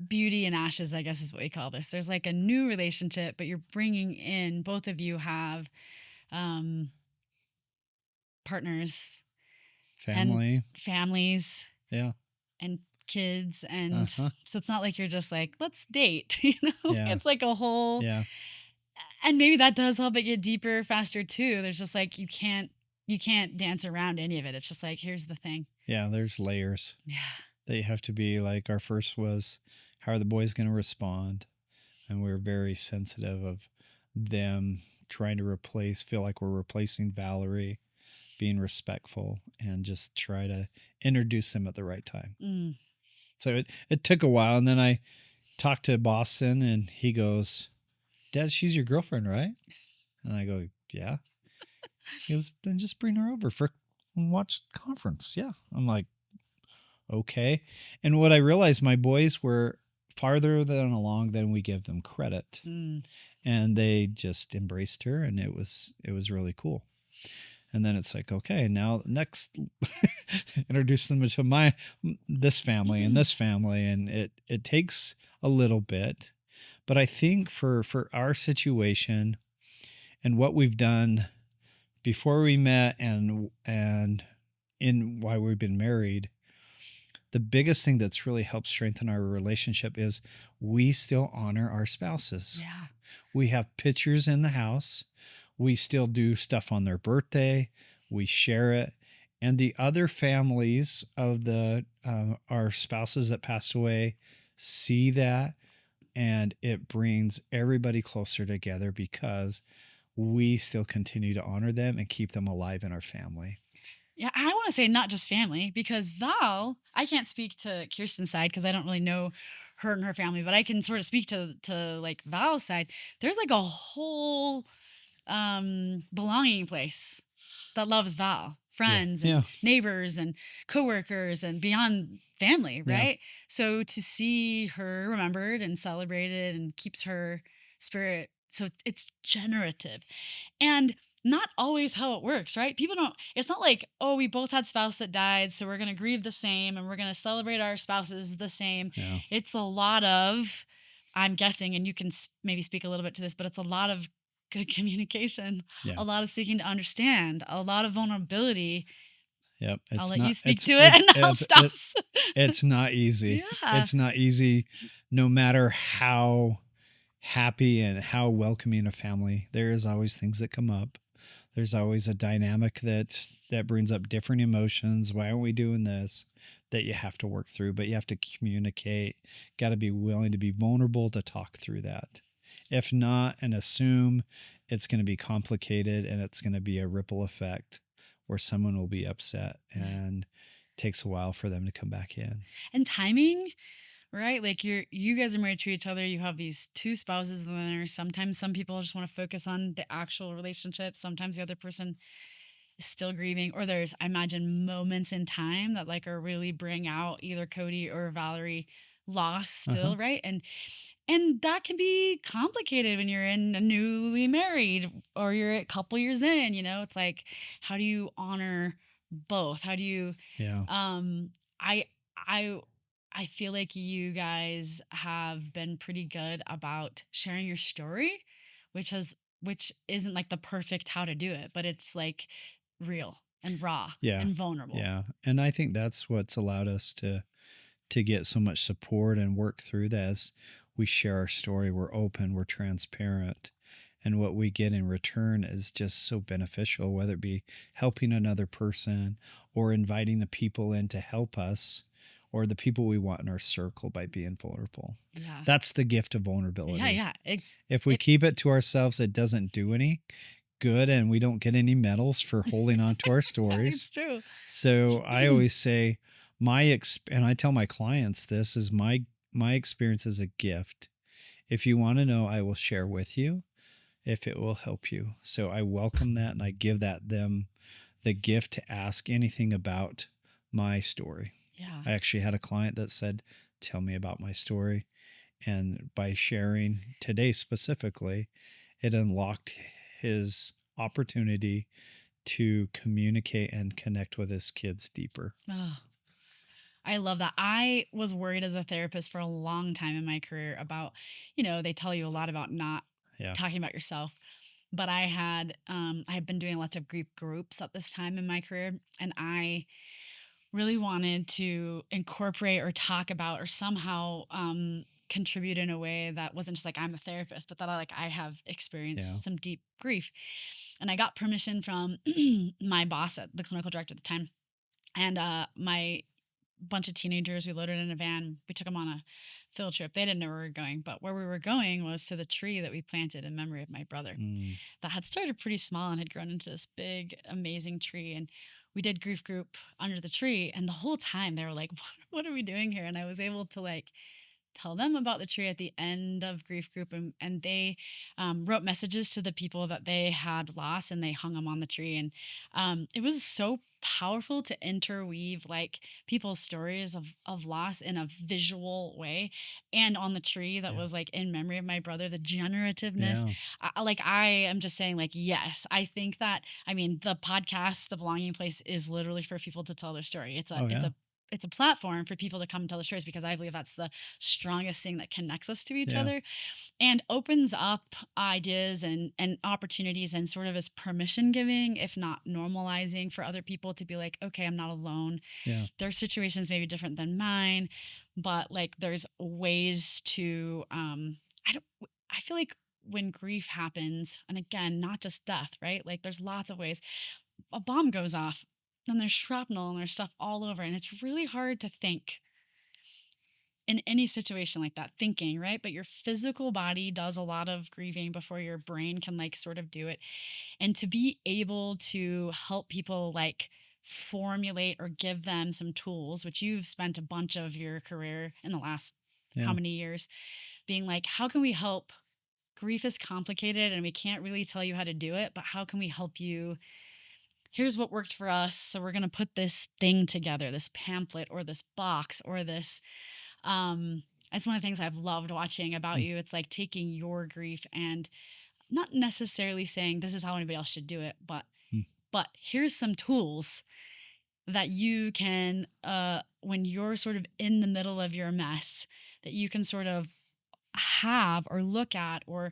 beauty and ashes, I guess is what we call this. There's like a new relationship, but you're bringing in, both of you have um, partners and Family. families Yeah. and kids. And Uh-huh. so it's not like you're just like, let's date, Yeah. It's like a whole, Yeah. and maybe that does help it get deeper faster too. There's just like, you can't dance around any of it. It's just like, here's the thing. Yeah, there's layers. Yeah. That you have to be like. Our first was, how are the boys going to respond? And we were very sensitive of them trying to feel like we're replacing Valerie, being respectful, and just try to introduce them at the right time. Mm. So it took a while. And then I talked to Boston and he goes, Dad, she's your girlfriend, right? And I go, yeah. He goes, then just bring her over for watch conference. Yeah. I'm like, okay. And what I realized, my boys were farther than along than we give them credit. Mm. And they just embraced her, and it was really cool. And then it's like, okay, now next introduce them to this family and this family. And it takes a little bit, but I think for our situation and what we've done before we met and in why we've been married, the biggest thing that's really helped strengthen our relationship is we still honor our spouses. Yeah. We have pictures in the house. We still do stuff on their birthday. We share it. And the other families of our spouses that passed away see that, and it brings everybody closer together because we still continue to honor them and keep them alive in our family. Yeah, I want to say not just family, because Val, I can't speak to Kirsten's side because I don't really know her and her family, but I can sort of speak to like Val's side. There's like a whole belonging place that loves Val, Yeah. friends and Yeah. neighbors and coworkers and beyond family, Yeah. right? So to see her remembered and celebrated and keeps her spirit, so it's generative. And not always how it works, right? People don't, it's not like, oh, we both had spouse that died, so we're going to grieve the same and we're going to celebrate our spouses the same. Yeah. It's a lot of, I'm guessing, and you can maybe speak a little bit to this, but it's a lot of good communication, Yeah. a lot of seeking to understand, a lot of vulnerability. Yep. I'll let you speak to it and I'll stop. It's not easy. Yeah. It's not easy, no matter how happy and how welcoming a family. There is always things that come up. There's always a dynamic that brings up different emotions. Why aren't we doing this? That you have to work through, but you have to communicate. Got to be willing to be vulnerable to talk through that. If not, and assume it's going to be complicated and it's going to be a ripple effect where someone will be upset, and it takes a while for them to come back in. And timing, right? Like you guys are married to each other. You have these two spouses there. Sometimes some people just want to focus on the actual relationship. Sometimes the other person is still grieving, or there's, I imagine, moments in time that like are really bring out either Cody or Valerie loss still, right? And that can be complicated when you're in a newly married or you're a couple years in, it's like, how do you honor both? How do you, Yeah. I, I, I feel like you guys have been pretty good about sharing your story, which isn't like the perfect how to do it, but it's like real and raw and vulnerable. Yeah. And I think that's what's allowed us to get so much support and work through that. As we share our story, we're open, we're transparent. and what we get in return is just so beneficial, whether it be helping another person or inviting the people in to help us or the people we want in our circle by being vulnerable. Yeah. That's the gift of vulnerability. Yeah. If we keep it to ourselves, it doesn't do any good, and we don't get any medals for holding on to our stories. It's true. So I always say and I tell my clients this is my experience is a gift. If you want to know, I will share with you if it will help you. So I welcome that, and I give them the gift to ask anything about my story. Yeah. I actually had a client that said, "Tell me about my story." And by sharing today specifically, it unlocked his opportunity to communicate and connect with his kids deeper. Oh, I love that. I was worried as a therapist for a long time in my career about, they tell you a lot about not Yeah. talking about yourself. But I had been doing lots of grief groups at this time in my career, and I really wanted to incorporate or talk about or somehow contribute in a way that wasn't just like I'm a therapist, but that I have experienced some deep grief. And I got permission from my boss at the clinical director at the time, and my bunch of teenagers. We loaded in a van. We took them on a field trip. They didn't know where we were going, but where we were going was to the tree that we planted in memory of my brother. That had started pretty small and had grown into this big, amazing tree. And we did grief group under the tree. And the whole time they were like, what are we doing here? And I was able to tell them about the tree at the end of grief group, and they wrote messages to the people that they had lost, and they hung them on the tree. And it was so powerful to interweave people's stories of loss in a visual way, and on the tree that was in memory of my brother, the generativeness. I am just saying, yes, I think that, the podcast, The Belonging Place, is literally for people to tell their story. It's a platform for people to come and tell their stories, because I believe that's the strongest thing that connects us to each other and opens up ideas and opportunities, and sort of is permission giving, if not normalizing, for other people to be like, okay, I'm not alone. Their situations may be different than mine, but there's ways to, I feel like when grief happens, and again, not just death, right? There's lots of ways. A bomb goes off, and there's shrapnel, and there's stuff all over. And it's really hard to think in any situation like that, thinking, right? But your physical body does a lot of grieving before your brain can sort of do it. And to be able to help people formulate or give them some tools, which you've spent a bunch of your career in the last how many years being how can we help? Grief is complicated and we can't really tell you how to do it, but how can we help you? Here's what worked for us. So we're going to put this thing together, this pamphlet or this box or this. It's one of the things I've loved watching about you. It's taking your grief and not necessarily saying this is how anybody else should do it, but here's some tools that you can, when you're sort of in the middle of your mess, that you can sort of have or look at or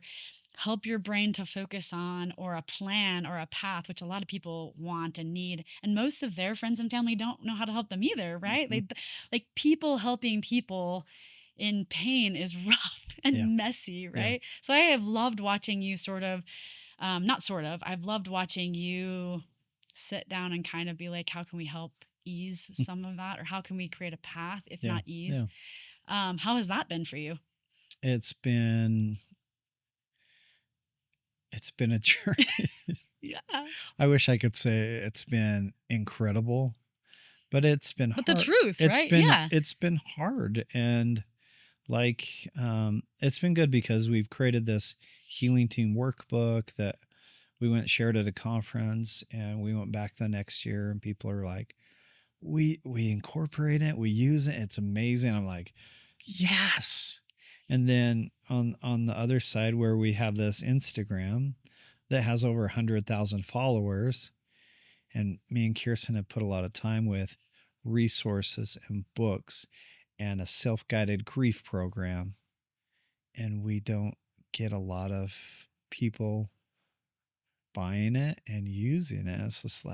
help your brain to focus on, or a plan or a path, which a lot of people want and need. And most of their friends and family don't know how to help them either, right? People helping people in pain is rough and messy, right? So I have loved watching you I've loved watching you sit down and kind of be like, how can we help ease some of that? Or how can we create a path, if not ease? How has that been for you? It's been a journey. I wish I could say it's been incredible, but it's been hard. The truth, right? It's been hard. And it's been good because we've created this healing team workbook that we went shared at a conference, and we went back the next year, and people are like, we incorporate it, we use it, it's amazing. I'm like, yes. And then on the other side, where we have this Instagram that has over 100,000 followers, and me and Kirsten have put a lot of time with resources and books and a self-guided grief program, and we don't get a lot of people buying it and using it. It's just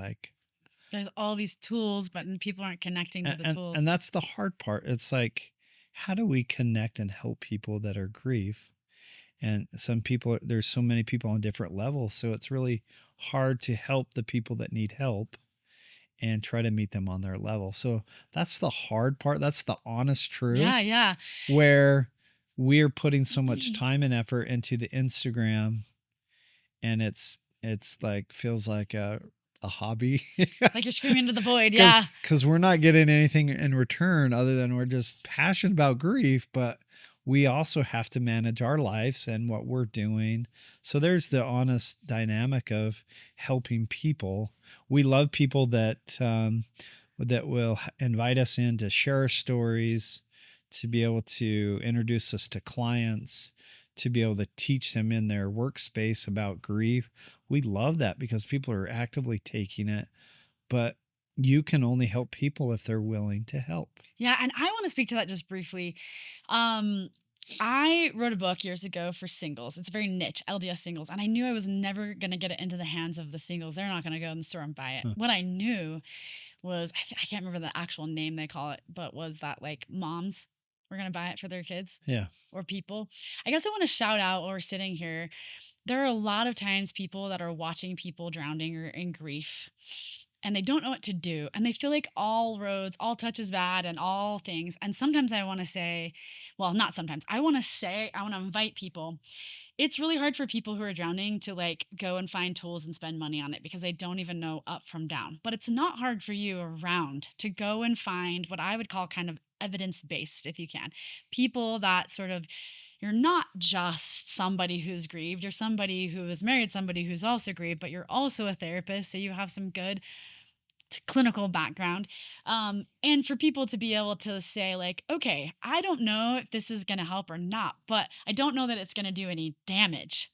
there's all these tools, but people aren't connecting to the tools. And that's the hard part. It's how do we connect and help people that are grief? And some people, there's so many people on different levels. So it's really hard to help the people that need help and try to meet them on their level. So that's the hard part. That's the honest truth, Yeah, yeah. where we're putting so much time and effort into the Instagram, and it's like feels like a hobby. Like you're screaming into the void. Yeah. Because we're not getting anything in return other than we're just passionate about grief, but we also have to manage our lives and what we're doing. So there's the honest dynamic of helping people. We love people that will invite us in to share our stories, to be able to introduce us to clients, to be able to teach them in their workspace about grief. We love that because people are actively taking it, but you can only help people if they're willing to help. Yeah, and I want to speak to that just briefly. I wrote a book years ago for singles. It's very niche, LDS singles, and I knew I was never going to get it into the hands of the singles. They're not going to go in the store and buy it. Huh. What I knew was, I can't remember the actual name they call it, but was that like moms were going to buy it for their kids Yeah. or people. I guess I want to shout out while we're sitting here. There are a lot of times people that are watching people drowning or in grief, and they don't know what to do. And they feel like all roads, all touch is bad and all things. And sometimes I want to say, well, not sometimes. I want to invite people. It's really hard for people who are drowning to like go and find tools and spend money on it because they don't even know up from down. But it's not hard for you around to go and find what I would call kind of evidence based, if you can. People that sort of, you're not just somebody who's grieved, you're somebody who has married somebody who's also grieved, but you're also a therapist. So you have some good clinical background, and for people to be able to say like, okay, I don't know if this is going to help or not, but I don't know that it's going to do any damage.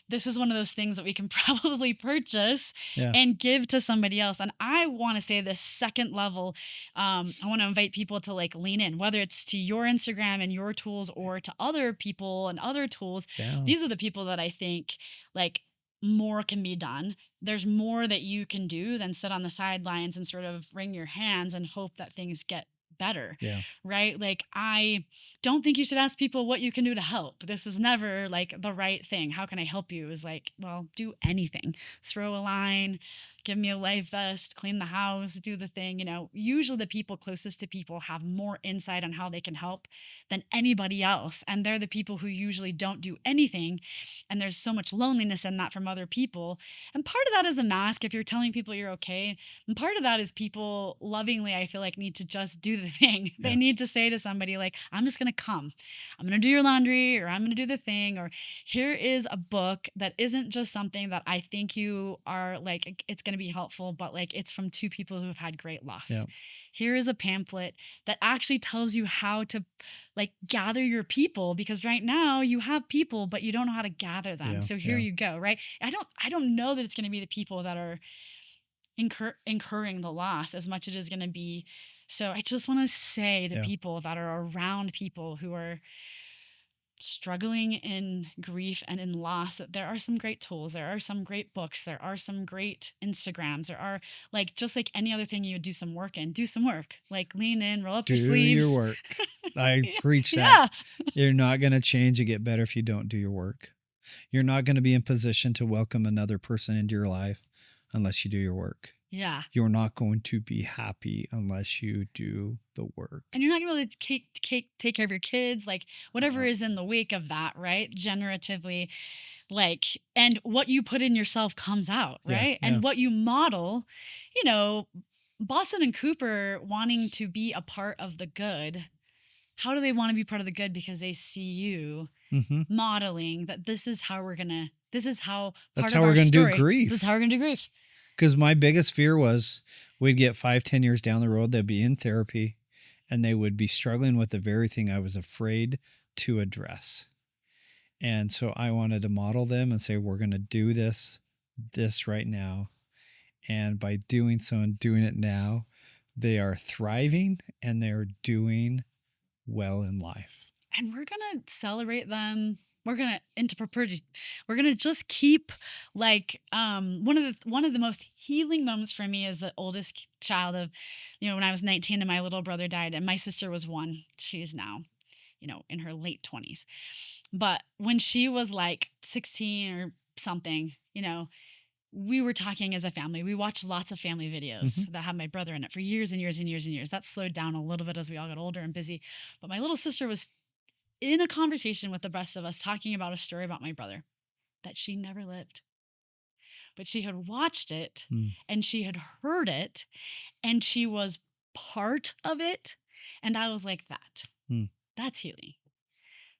This is one of those things that we can probably purchase Yeah. and give to somebody else. And I want to say this second level, I want to invite people to like lean in, whether it's to your Instagram and your tools or to other people and other tools. Yeah. These are the people that I think like more can be done. There's more that you can do than sit on the sidelines and sort of wring your hands and hope that things get better. Yeah. Right? Like, I don't think you should ask people what you can do to help. This is never like the right thing. How can I help you? Is like, well, do anything. Throw a line, give me a life vest, clean the house, do the thing. You know, usually the people closest to people have more insight on how they can help than anybody else. And they're the people who usually don't do anything. And there's so much loneliness in that from other people. And part of that is a mask if you're telling people you're okay. And part of that is people lovingly, I feel like, need to just do the thing. They Yeah. need to say to somebody like, I'm just going to come. I'm going to do your laundry, or I'm going to do the thing, or here is a book that isn't just something that I think you are like, it's going to be helpful, but like it's from two people who have had great loss. Yeah. Here is a pamphlet that actually tells you how to like gather your people, because right now you have people, but you don't know how to gather them. Yeah. So here Yeah. you go. Right. I don't know that it's going to be the people that are incurring the loss as much as it is going to be. So I just want to say to Yeah. people that are around people who are struggling in grief and in loss, that there are some great tools, there are some great books, there are some great Instagrams, there are, like, just like any other thing you would do some work in, do some work, like lean in, roll up Do your sleeves. your work. I preach that. Yeah. You're not going to change and get better if you don't do your work. You're not going to be in position to welcome another person into your life unless you do your work. Yeah. You're not going to be happy unless you do the work. And you're not going to be able to take care of your kids, like whatever is in the wake of that, right? Generatively, like, and what you put in yourself comes out, Yeah, right? yeah. And what you model, you know, Boston and Cooper wanting to be a part of the good. How do they want to be part of the good? Because they see you Mm-hmm. modeling that this is how we're going to, this is how That's part how of we're our going to do story. grief. This is how we're going to do grief. Because my biggest fear was we'd get 5-10 years down the road, they'd be in therapy and they would be struggling with the very thing I was afraid to address. And so I wanted to model them and say, we're going to do this right now. And by doing so and doing it now, they are thriving and they're doing well in life. And we're going to celebrate them. We're going to into perpetuity. We're going to just keep, like, one of the most healing moments for me as the oldest child of, you know, when I was 19 and my little brother died and my sister was 1, she's now in her late 20s. But when she was like 16 or something, we were talking as a family. We watched lots of family videos Mhm. that had my brother in it for years and years and years and years. That slowed down a little bit as we all got older and busy. But my little sister was in a conversation with the rest of us talking about a story about my brother that she never lived. But she had watched it Mm. and she had heard it and she was part of it. And I was like, Mm. that's healing.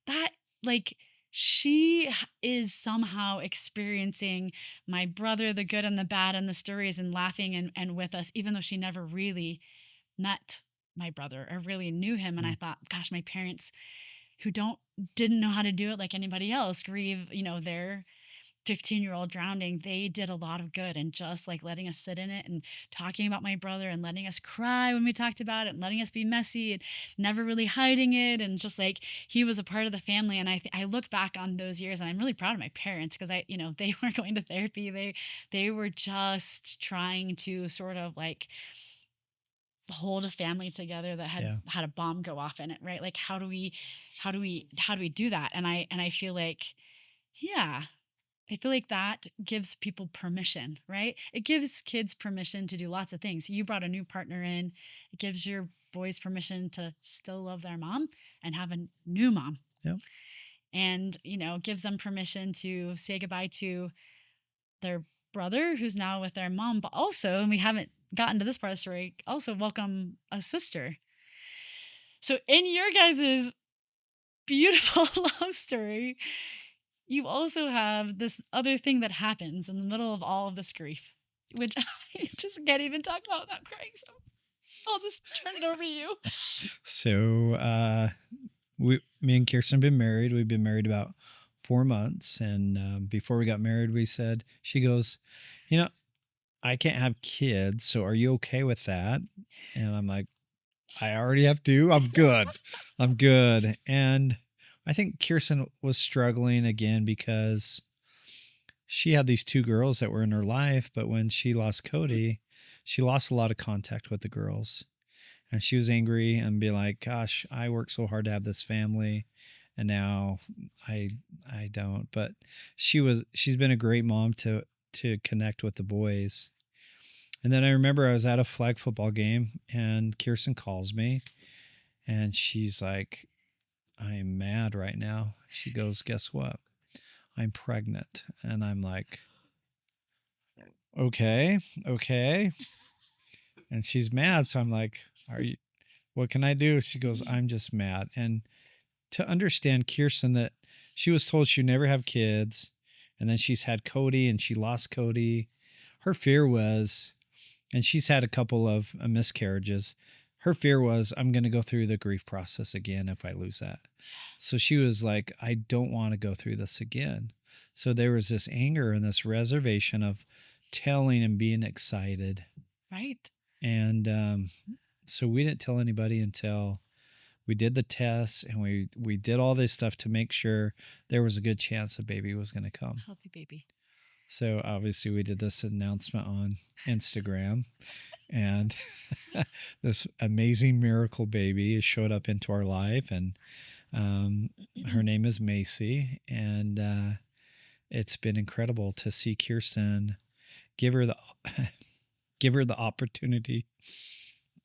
That, like, she is somehow experiencing my brother, the good and the bad and the stories, and laughing and with us, even though she never really met my brother or really knew him. And I Mm. thought, gosh, my parents who didn't know how to do it like anybody else, grieve, their 15-year-old drowning, they did a lot of good and just like letting us sit in it and talking about my brother and letting us cry when we talked about it and letting us be messy and never really hiding it, and just like he was a part of the family. And I look back on those years and I'm really proud of my parents because they weren't going to therapy. They were just trying to sort of like hold a family together that had Yeah. had a bomb go off in it, right? Like how do we do that? And I feel like, yeah, I feel like that gives people permission, right? It gives kids permission to do lots of things. You brought a new partner in. It gives your boys permission to still love their mom and have a new mom. Yep. And, gives them permission to say goodbye to their brother who's now with their mom, but also, and we haven't gotten to this part of the story, also welcome a sister. So in your guys' beautiful love story, you also have this other thing that happens in the middle of all of this grief, which I just can't even talk about without crying. So I'll just turn it over to you. So, me and Kirsten have been married. We've been married about 4 months. And before we got married, she goes, I can't have kids. So are you okay with that? And I'm like, I already have two. I'm good. I'm good. And I think Kirsten was struggling again because she had these two girls that were in her life. But when she lost Cody, she lost a lot of contact with the girls. And she was angry and be like, gosh, I worked so hard to have this family. And now I don't. But she's been a great mom to connect with the boys. And then I remember I was at a flag football game and Kirsten calls me and she's like, I'm mad right now. She goes, guess what? I'm pregnant. And I'm like, okay. And she's mad. So I'm like, what can I do? She goes, I'm just mad. And to understand Kirsten, that she was told she'd never have kids. And then she's had Cody and she lost Cody. Her fear was, and she's had a couple of miscarriages. Her fear was, I'm going to go through the grief process again if I lose that. So she was like, I don't want to go through this again. So there was this anger and this reservation of telling and being excited. Right. And so we didn't tell anybody until we did the tests and we did all this stuff to make sure there was a good chance a baby was going to come. Healthy baby. So obviously we did this announcement on Instagram and this amazing miracle baby showed up into our life, and her name is Macy. And it's been incredible to see Kirsten give her the opportunity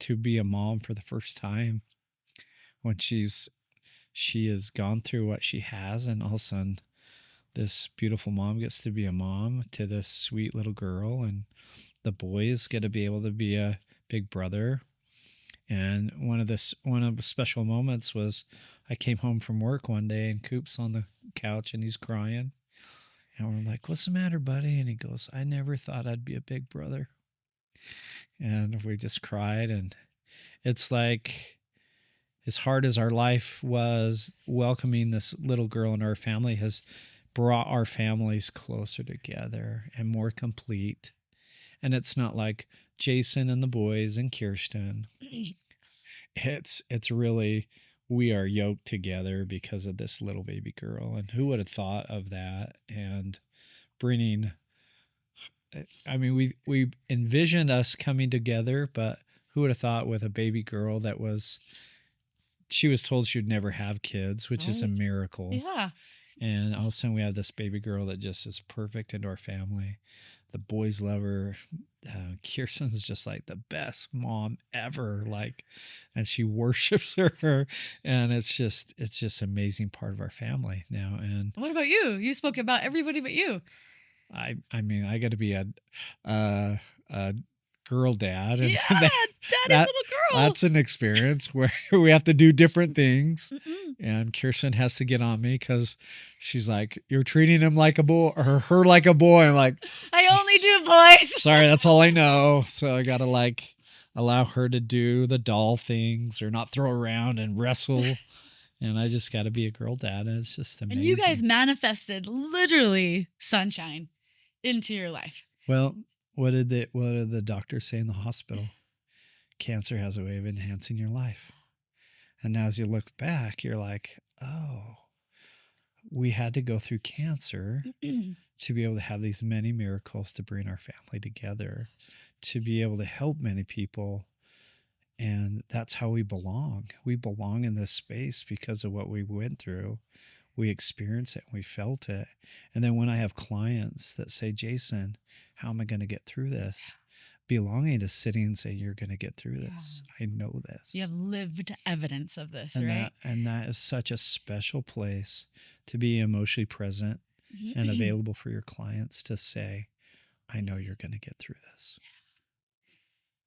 to be a mom for the first time when she has gone through what she has, and all of a sudden this beautiful mom gets to be a mom to this sweet little girl, and the boys get to be able to be a big brother. And one of the special moments was I came home from work one day and Coop's on the couch and he's crying. And we're like, what's the matter, buddy? And he goes, I never thought I'd be a big brother. And we just cried. And it's like, as hard as our life was, welcoming this little girl in our family has brought our families closer together and more complete. And it's not like Jason and the boys and Kirsten. It's really, we are yoked together because of this little baby girl. And who would have thought of that? And bringing, I mean, we envisioned us coming together, but who would have thought with a baby girl that was she was told she would never have kids, which is a Right. miracle. Yeah. And all of a sudden, we have this baby girl that just is perfect into our family. The boys love her. Kirsten's just like the best mom ever. Like, and she worships her, and it's just amazing part of our family now. And What about you? You spoke about everybody but you. I mean, I got to be a girl dad, and Yeah, daddy's that little girl. that's an experience where we have to do different things. Mm-mm. And Kirsten has to get on me because she's like, "You're treating him like a boy, or her like a boy." I'm like, I only do boys. sorry, that's all I know. So I gotta like allow her to do the doll things or not throw around and wrestle. And I just got to be a girl dad. And it's just amazing. And you guys manifested literally sunshine into your life. Well, what did the doctors say in the hospital? Cancer has a way of enhancing your life. And now as you look back, you're like, oh, we had to go through cancer to be able to have these many miracles to bring our family together, to be able to help many people. And that's how we belong. We belong in this space because of what we went through. We experienced it, we felt it. And then when I have clients that say, Jason, how am I going to get through this? Belonging to sitting and say, you're going to get through this. I know this. You have lived evidence of this, and right? That is such a special place to be emotionally present and available for your clients to say, I know you're going to get through this.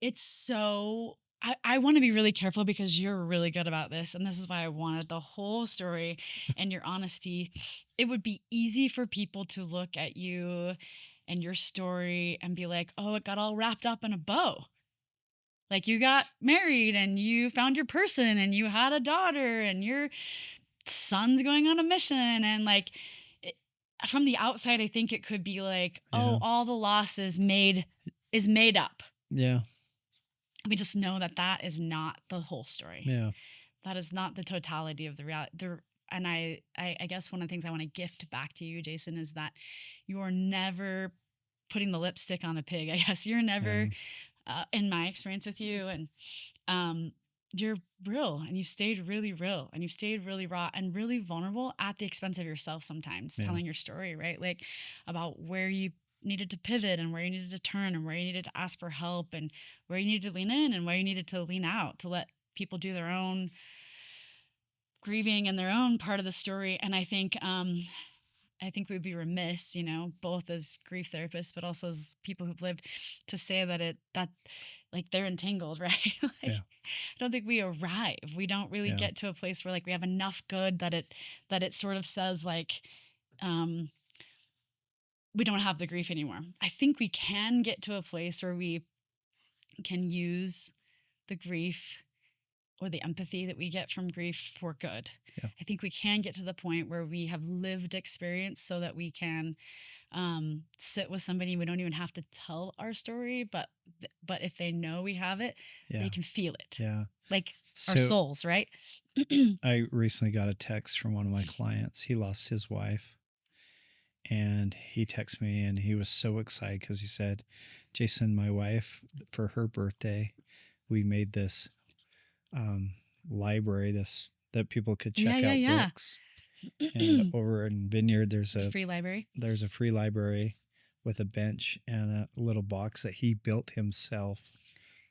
It's so, I want to be really careful because you're really good about this. And this is why I wanted the whole story and your honesty. It would be easy for people to look at you and your story and be like, oh, it got all wrapped up in a bow. Like you got married and you found your person and you had a daughter and your son's going on a mission. And like from the outside, I think it could be like, oh, all the losses is made up. Yeah. We just know that that is not the whole story. Yeah. That is not the totality of the reality. And I guess one of the things I want to gift back to you, Jason, is that you're never putting the lipstick on the pig. I guess you're never, in my experience with you, and you're real, and you stayed really real, and you stayed really raw and really vulnerable at the expense of yourself sometimes, telling your story, right? Like about where you needed to pivot and where you needed to turn and where you needed to ask for help and where you needed to lean in and where you needed to lean out to let people do their own grieving and their own part of the story. And I think we'd be remiss, both as grief therapists, but also as people who've lived, to say that like they're entangled, right? I don't think we arrive. We don't really get to a place where like we have enough good that it sort of says like, we don't have the grief anymore. I think we can get to a place where we can use the grief or the empathy that we get from grief for good. Yeah. I think we can get to the point where we have lived experience so that we can sit with somebody. We don't even have to tell our story, but if they know we have it, they can feel it. Yeah. Like our souls, right? I recently got a text from one of my clients. He lost his wife. And he texted me and he was so excited because he said, Jason, my wife, for her birthday, we made this library that people could check out books. And over in Vineyard, there's a free library. There's a free library with a bench and a little box that he built himself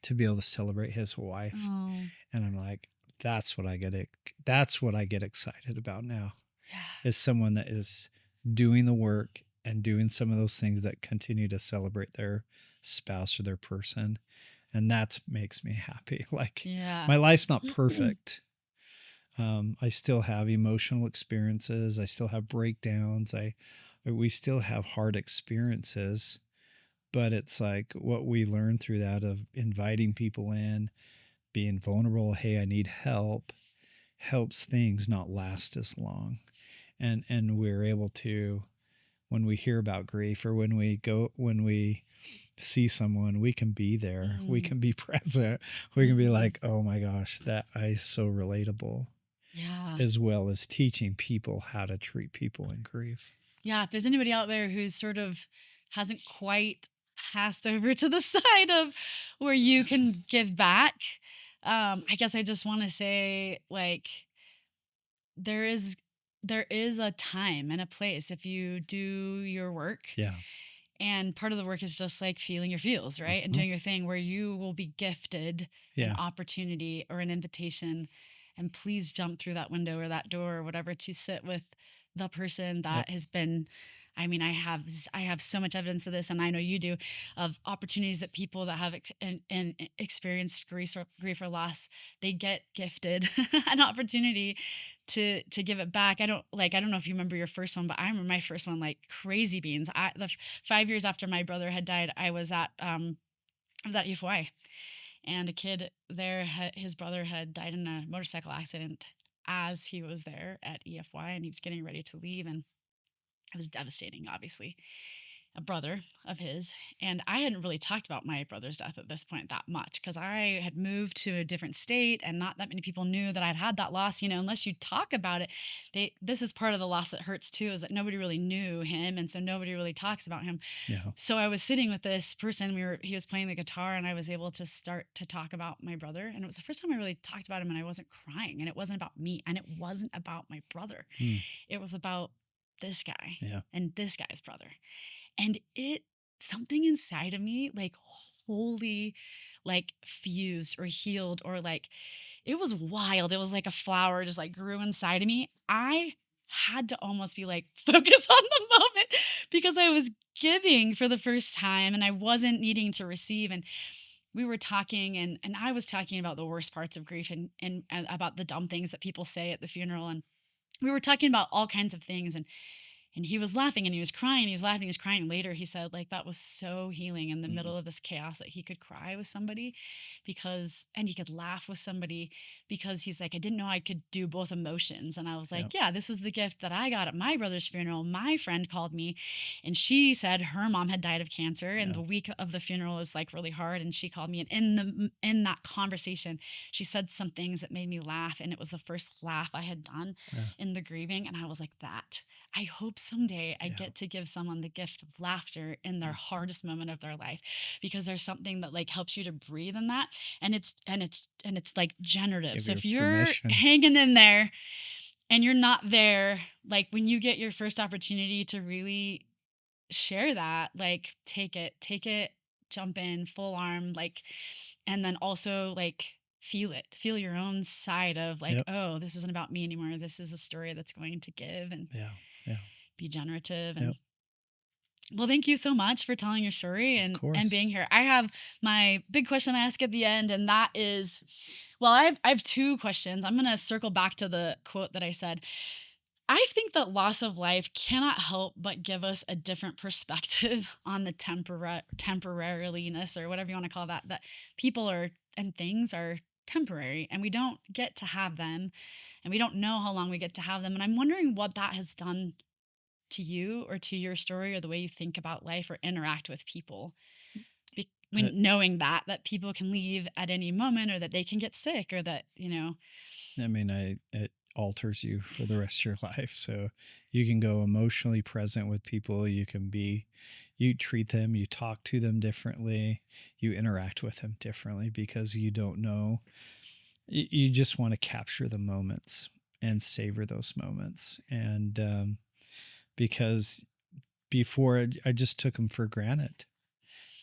to be able to celebrate his wife. Oh. And I'm like, that's what I get excited about now. Yeah. Is someone that is doing the work and doing some of those things that continue to celebrate their spouse or their person. And that makes me happy. Like my life's not perfect. I still have emotional experiences. I still have breakdowns. We still have hard experiences, but it's like what we learn through that of inviting people in, being vulnerable. Hey, I need help, helps things not last as long. And we're able to, when we hear about grief or when we see someone, we can be there. We can be present. We can be like, oh my gosh, that is so relatable. Yeah. As well as teaching people how to treat people in grief. Yeah. If there's anybody out there who's sort of hasn't quite passed over to the side of where you can give back, I guess I just want to say, like, there is there is a time and a place if you do your work. Yeah. And part of the work is just like feeling your feels, right? And Mhm. doing your thing where you will be gifted an Yeah. opportunity or an invitation. And please jump through that window or that door or whatever to sit with the person Yep. that has been. I mean, I have so much evidence of this, and I know you do, of opportunities that people that have and experienced grief or loss, they get gifted an opportunity to give it back. I don't know if you remember your first one, but I remember my first one like crazy beans. 5 years after my brother had died, I was at EFY, and a kid there, his brother had died in a motorcycle accident as he was there at EFY, and he was getting ready to leave, and it was devastating, obviously. A brother of his. And I hadn't really talked about my brother's death at this point that much because I had moved to a different state and not that many people knew that I'd had that loss. Unless you talk about it, this is part of the loss that hurts too, is that nobody really knew him. And so nobody really talks about him. Yeah. So I was sitting with this person, he was playing the guitar, and I was able to start to talk about my brother. And it was the first time I really talked about him, and I wasn't crying, and it wasn't about me, and it wasn't about my brother. Mm. It was about this guy Yeah. and this guy's brother. And something inside of me, like, wholly, like, fused or healed, or like, it was wild. It was like a flower just like grew inside of me. I had to almost be like, focus on the moment, because I was giving for the first time and I wasn't needing to receive. And we were talking, and I was talking about the worst parts of grief, and about the dumb things that people say at the funeral. And we were talking about all kinds of things, and he was laughing and he was crying. He was laughing. He was crying. Later, he said, like, that was so healing in the Mm. middle of this chaos, that he could cry with somebody and he could laugh with somebody, because he's like, I didn't know I could do both emotions. And I was Yep. like, yeah, this was the gift that I got at my brother's funeral. My friend called me, and she said her mom had died of cancer. And Yeah. the week of the funeral was like really hard. And she called me. And in that conversation, she said some things that made me laugh. And it was the first laugh I had done Yeah. in the grieving. And I was like, I hope someday I Yeah. get to give someone the gift of laughter in their Mm. hardest moment of their life, because there's something that like helps you to breathe in that. And it's like generative. Give So your if you're permission. hanging in there and you're not there, like, when you get your first opportunity to really share that, like, take it, jump in full arm, like, and then also like feel your own side of like, Yep. oh, this isn't about me anymore. This is a story that's going to give and Yeah. Yeah. be generative. And Yep. well, thank you so much for telling your story Of and course. being here. I have my big question I ask at the end, and that is, well, I have two questions. I'm going to circle back to the quote that I said. I think that loss of life cannot help but give us a different perspective on the temporariliness, or whatever you want to call that, that people are and things are temporary, and we don't get to have them, and we don't know how long we get to have them. And I'm wondering what that has done to you or to your story or the way you think about life or interact with people. Uh, When knowing that people can leave at any moment, or that they can get sick, or that, I mean, it alters you for the rest of your life. So you can go emotionally present with people. You treat them, you talk to them differently, you interact with them differently because you don't know. You just want to capture the moments and savor those moments. And because before I just took them for granted.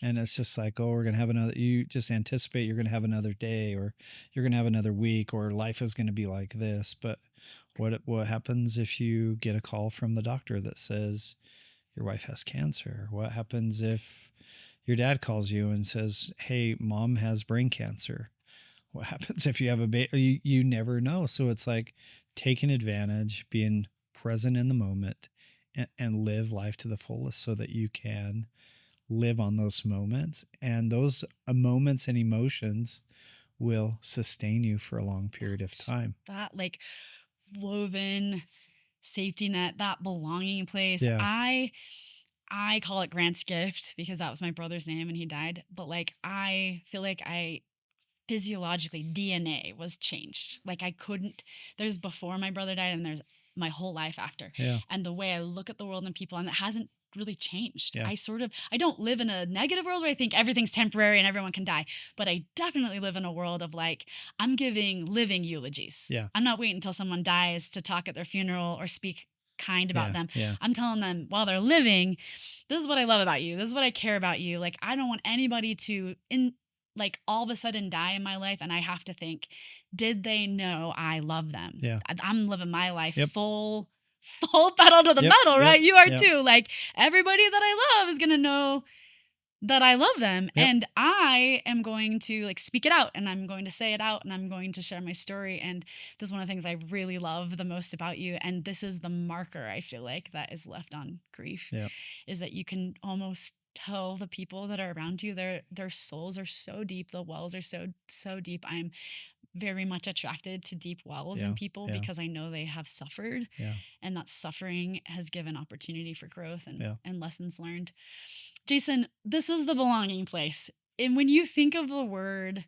And it's just like, oh, we're going to have another, you just anticipate you're going to have another day, or you're going to have another week, or life is going to be like this. But what happens if you get a call from the doctor that says your wife has cancer? What happens if your dad calls you and says, hey, mom has brain cancer? What happens if you have a baby? You never know. So it's like taking advantage, being present in the moment, and live life to the fullest so that you can live on those moments, and those moments and emotions will sustain you for a long period of time. that like woven safety net, that belonging place. Yeah. I call it Grant's gift because that was my brother's name and he died. But like, I feel like I physiologically, DNA was changed. Like, I couldn't, there's before my brother died and there's my whole life after. Yeah. And the way I look at the world and people, and it hasn't really changed. Yeah. I don't live in a negative world where I think everything's temporary and everyone can die, but I definitely live in a world of like, I'm giving living eulogies. Yeah. I'm not waiting until someone dies to talk at their funeral or speak kind about Yeah. them. Yeah. I'm telling them while they're living, this is what I love about you. This is what I care about you. Like, I don't want anybody to like all of a sudden die in my life and I have to think, did they know I love them? Yeah. I'm living my life Yep. full pedal to the Yep. metal, Yep. right? You are Yep. too. Like, everybody that I love is going to know that I love them. Yep. And I am going to like speak it out and I'm going to say it out and I'm going to share my story. And this is one of the things I really love the most about you. And this is the marker I feel like that is left on grief, Yep. is that you can almost tell the people that are around you, their souls are so deep, the wells are so deep. I'm very much attracted to deep wells in Yeah. people Yeah. because I know they have suffered, Yeah. and that suffering has given opportunity for growth Yeah. and lessons learned. Jason, this is the belonging place. And when you think of the word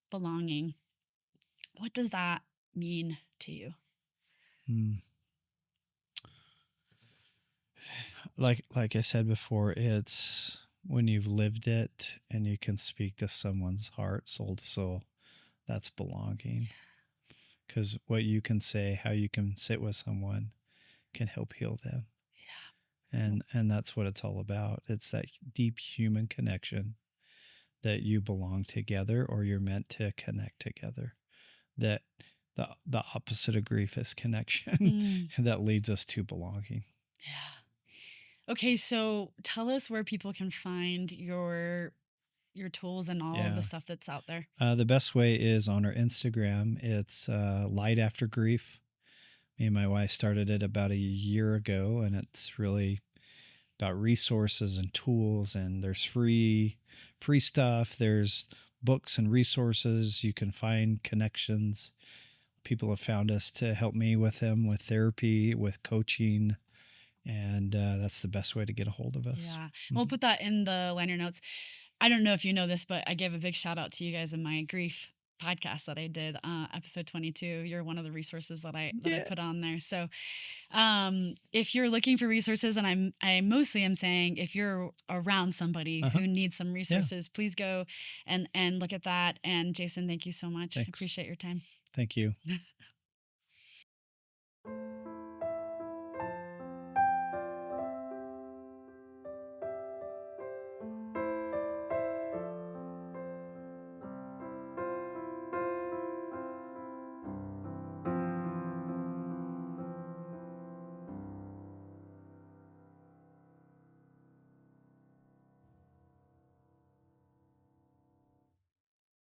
belonging, what does that mean to you? Mm. Like I said before, it's when you've lived it and you can speak to someone's heart, soul to soul. That's belonging. Because what you can say, how you can sit with someone, can help heal them. Yeah. And that's what it's all about. It's that deep human connection that you belong together, or you're meant to connect together. That the opposite of grief is connection, Mm, and that leads us to belonging. yeah. Okay, so tell us where people can find your tools and all of the Yeah. stuff that's out there. The best way is on our Instagram. It's Light After Grief. Me and my wife started it about a year ago, and it's really about resources and tools. And there's free stuff. There's books and resources. You can find connections. People have found us to help me with them, with therapy, with coaching, and that's the best way to get a hold of us. Yeah. We'll put that in the liner notes. I don't know if you know this, but I gave a big shout out to you guys in my grief podcast that I did, episode 22. You're one of the resources that I put on there. So if you're looking for resources, and I mostly am saying if you're around somebody Uh-huh. who needs some resources, please go and look at that. And Jason, thank you so much. Thanks. I appreciate your time. Thank you.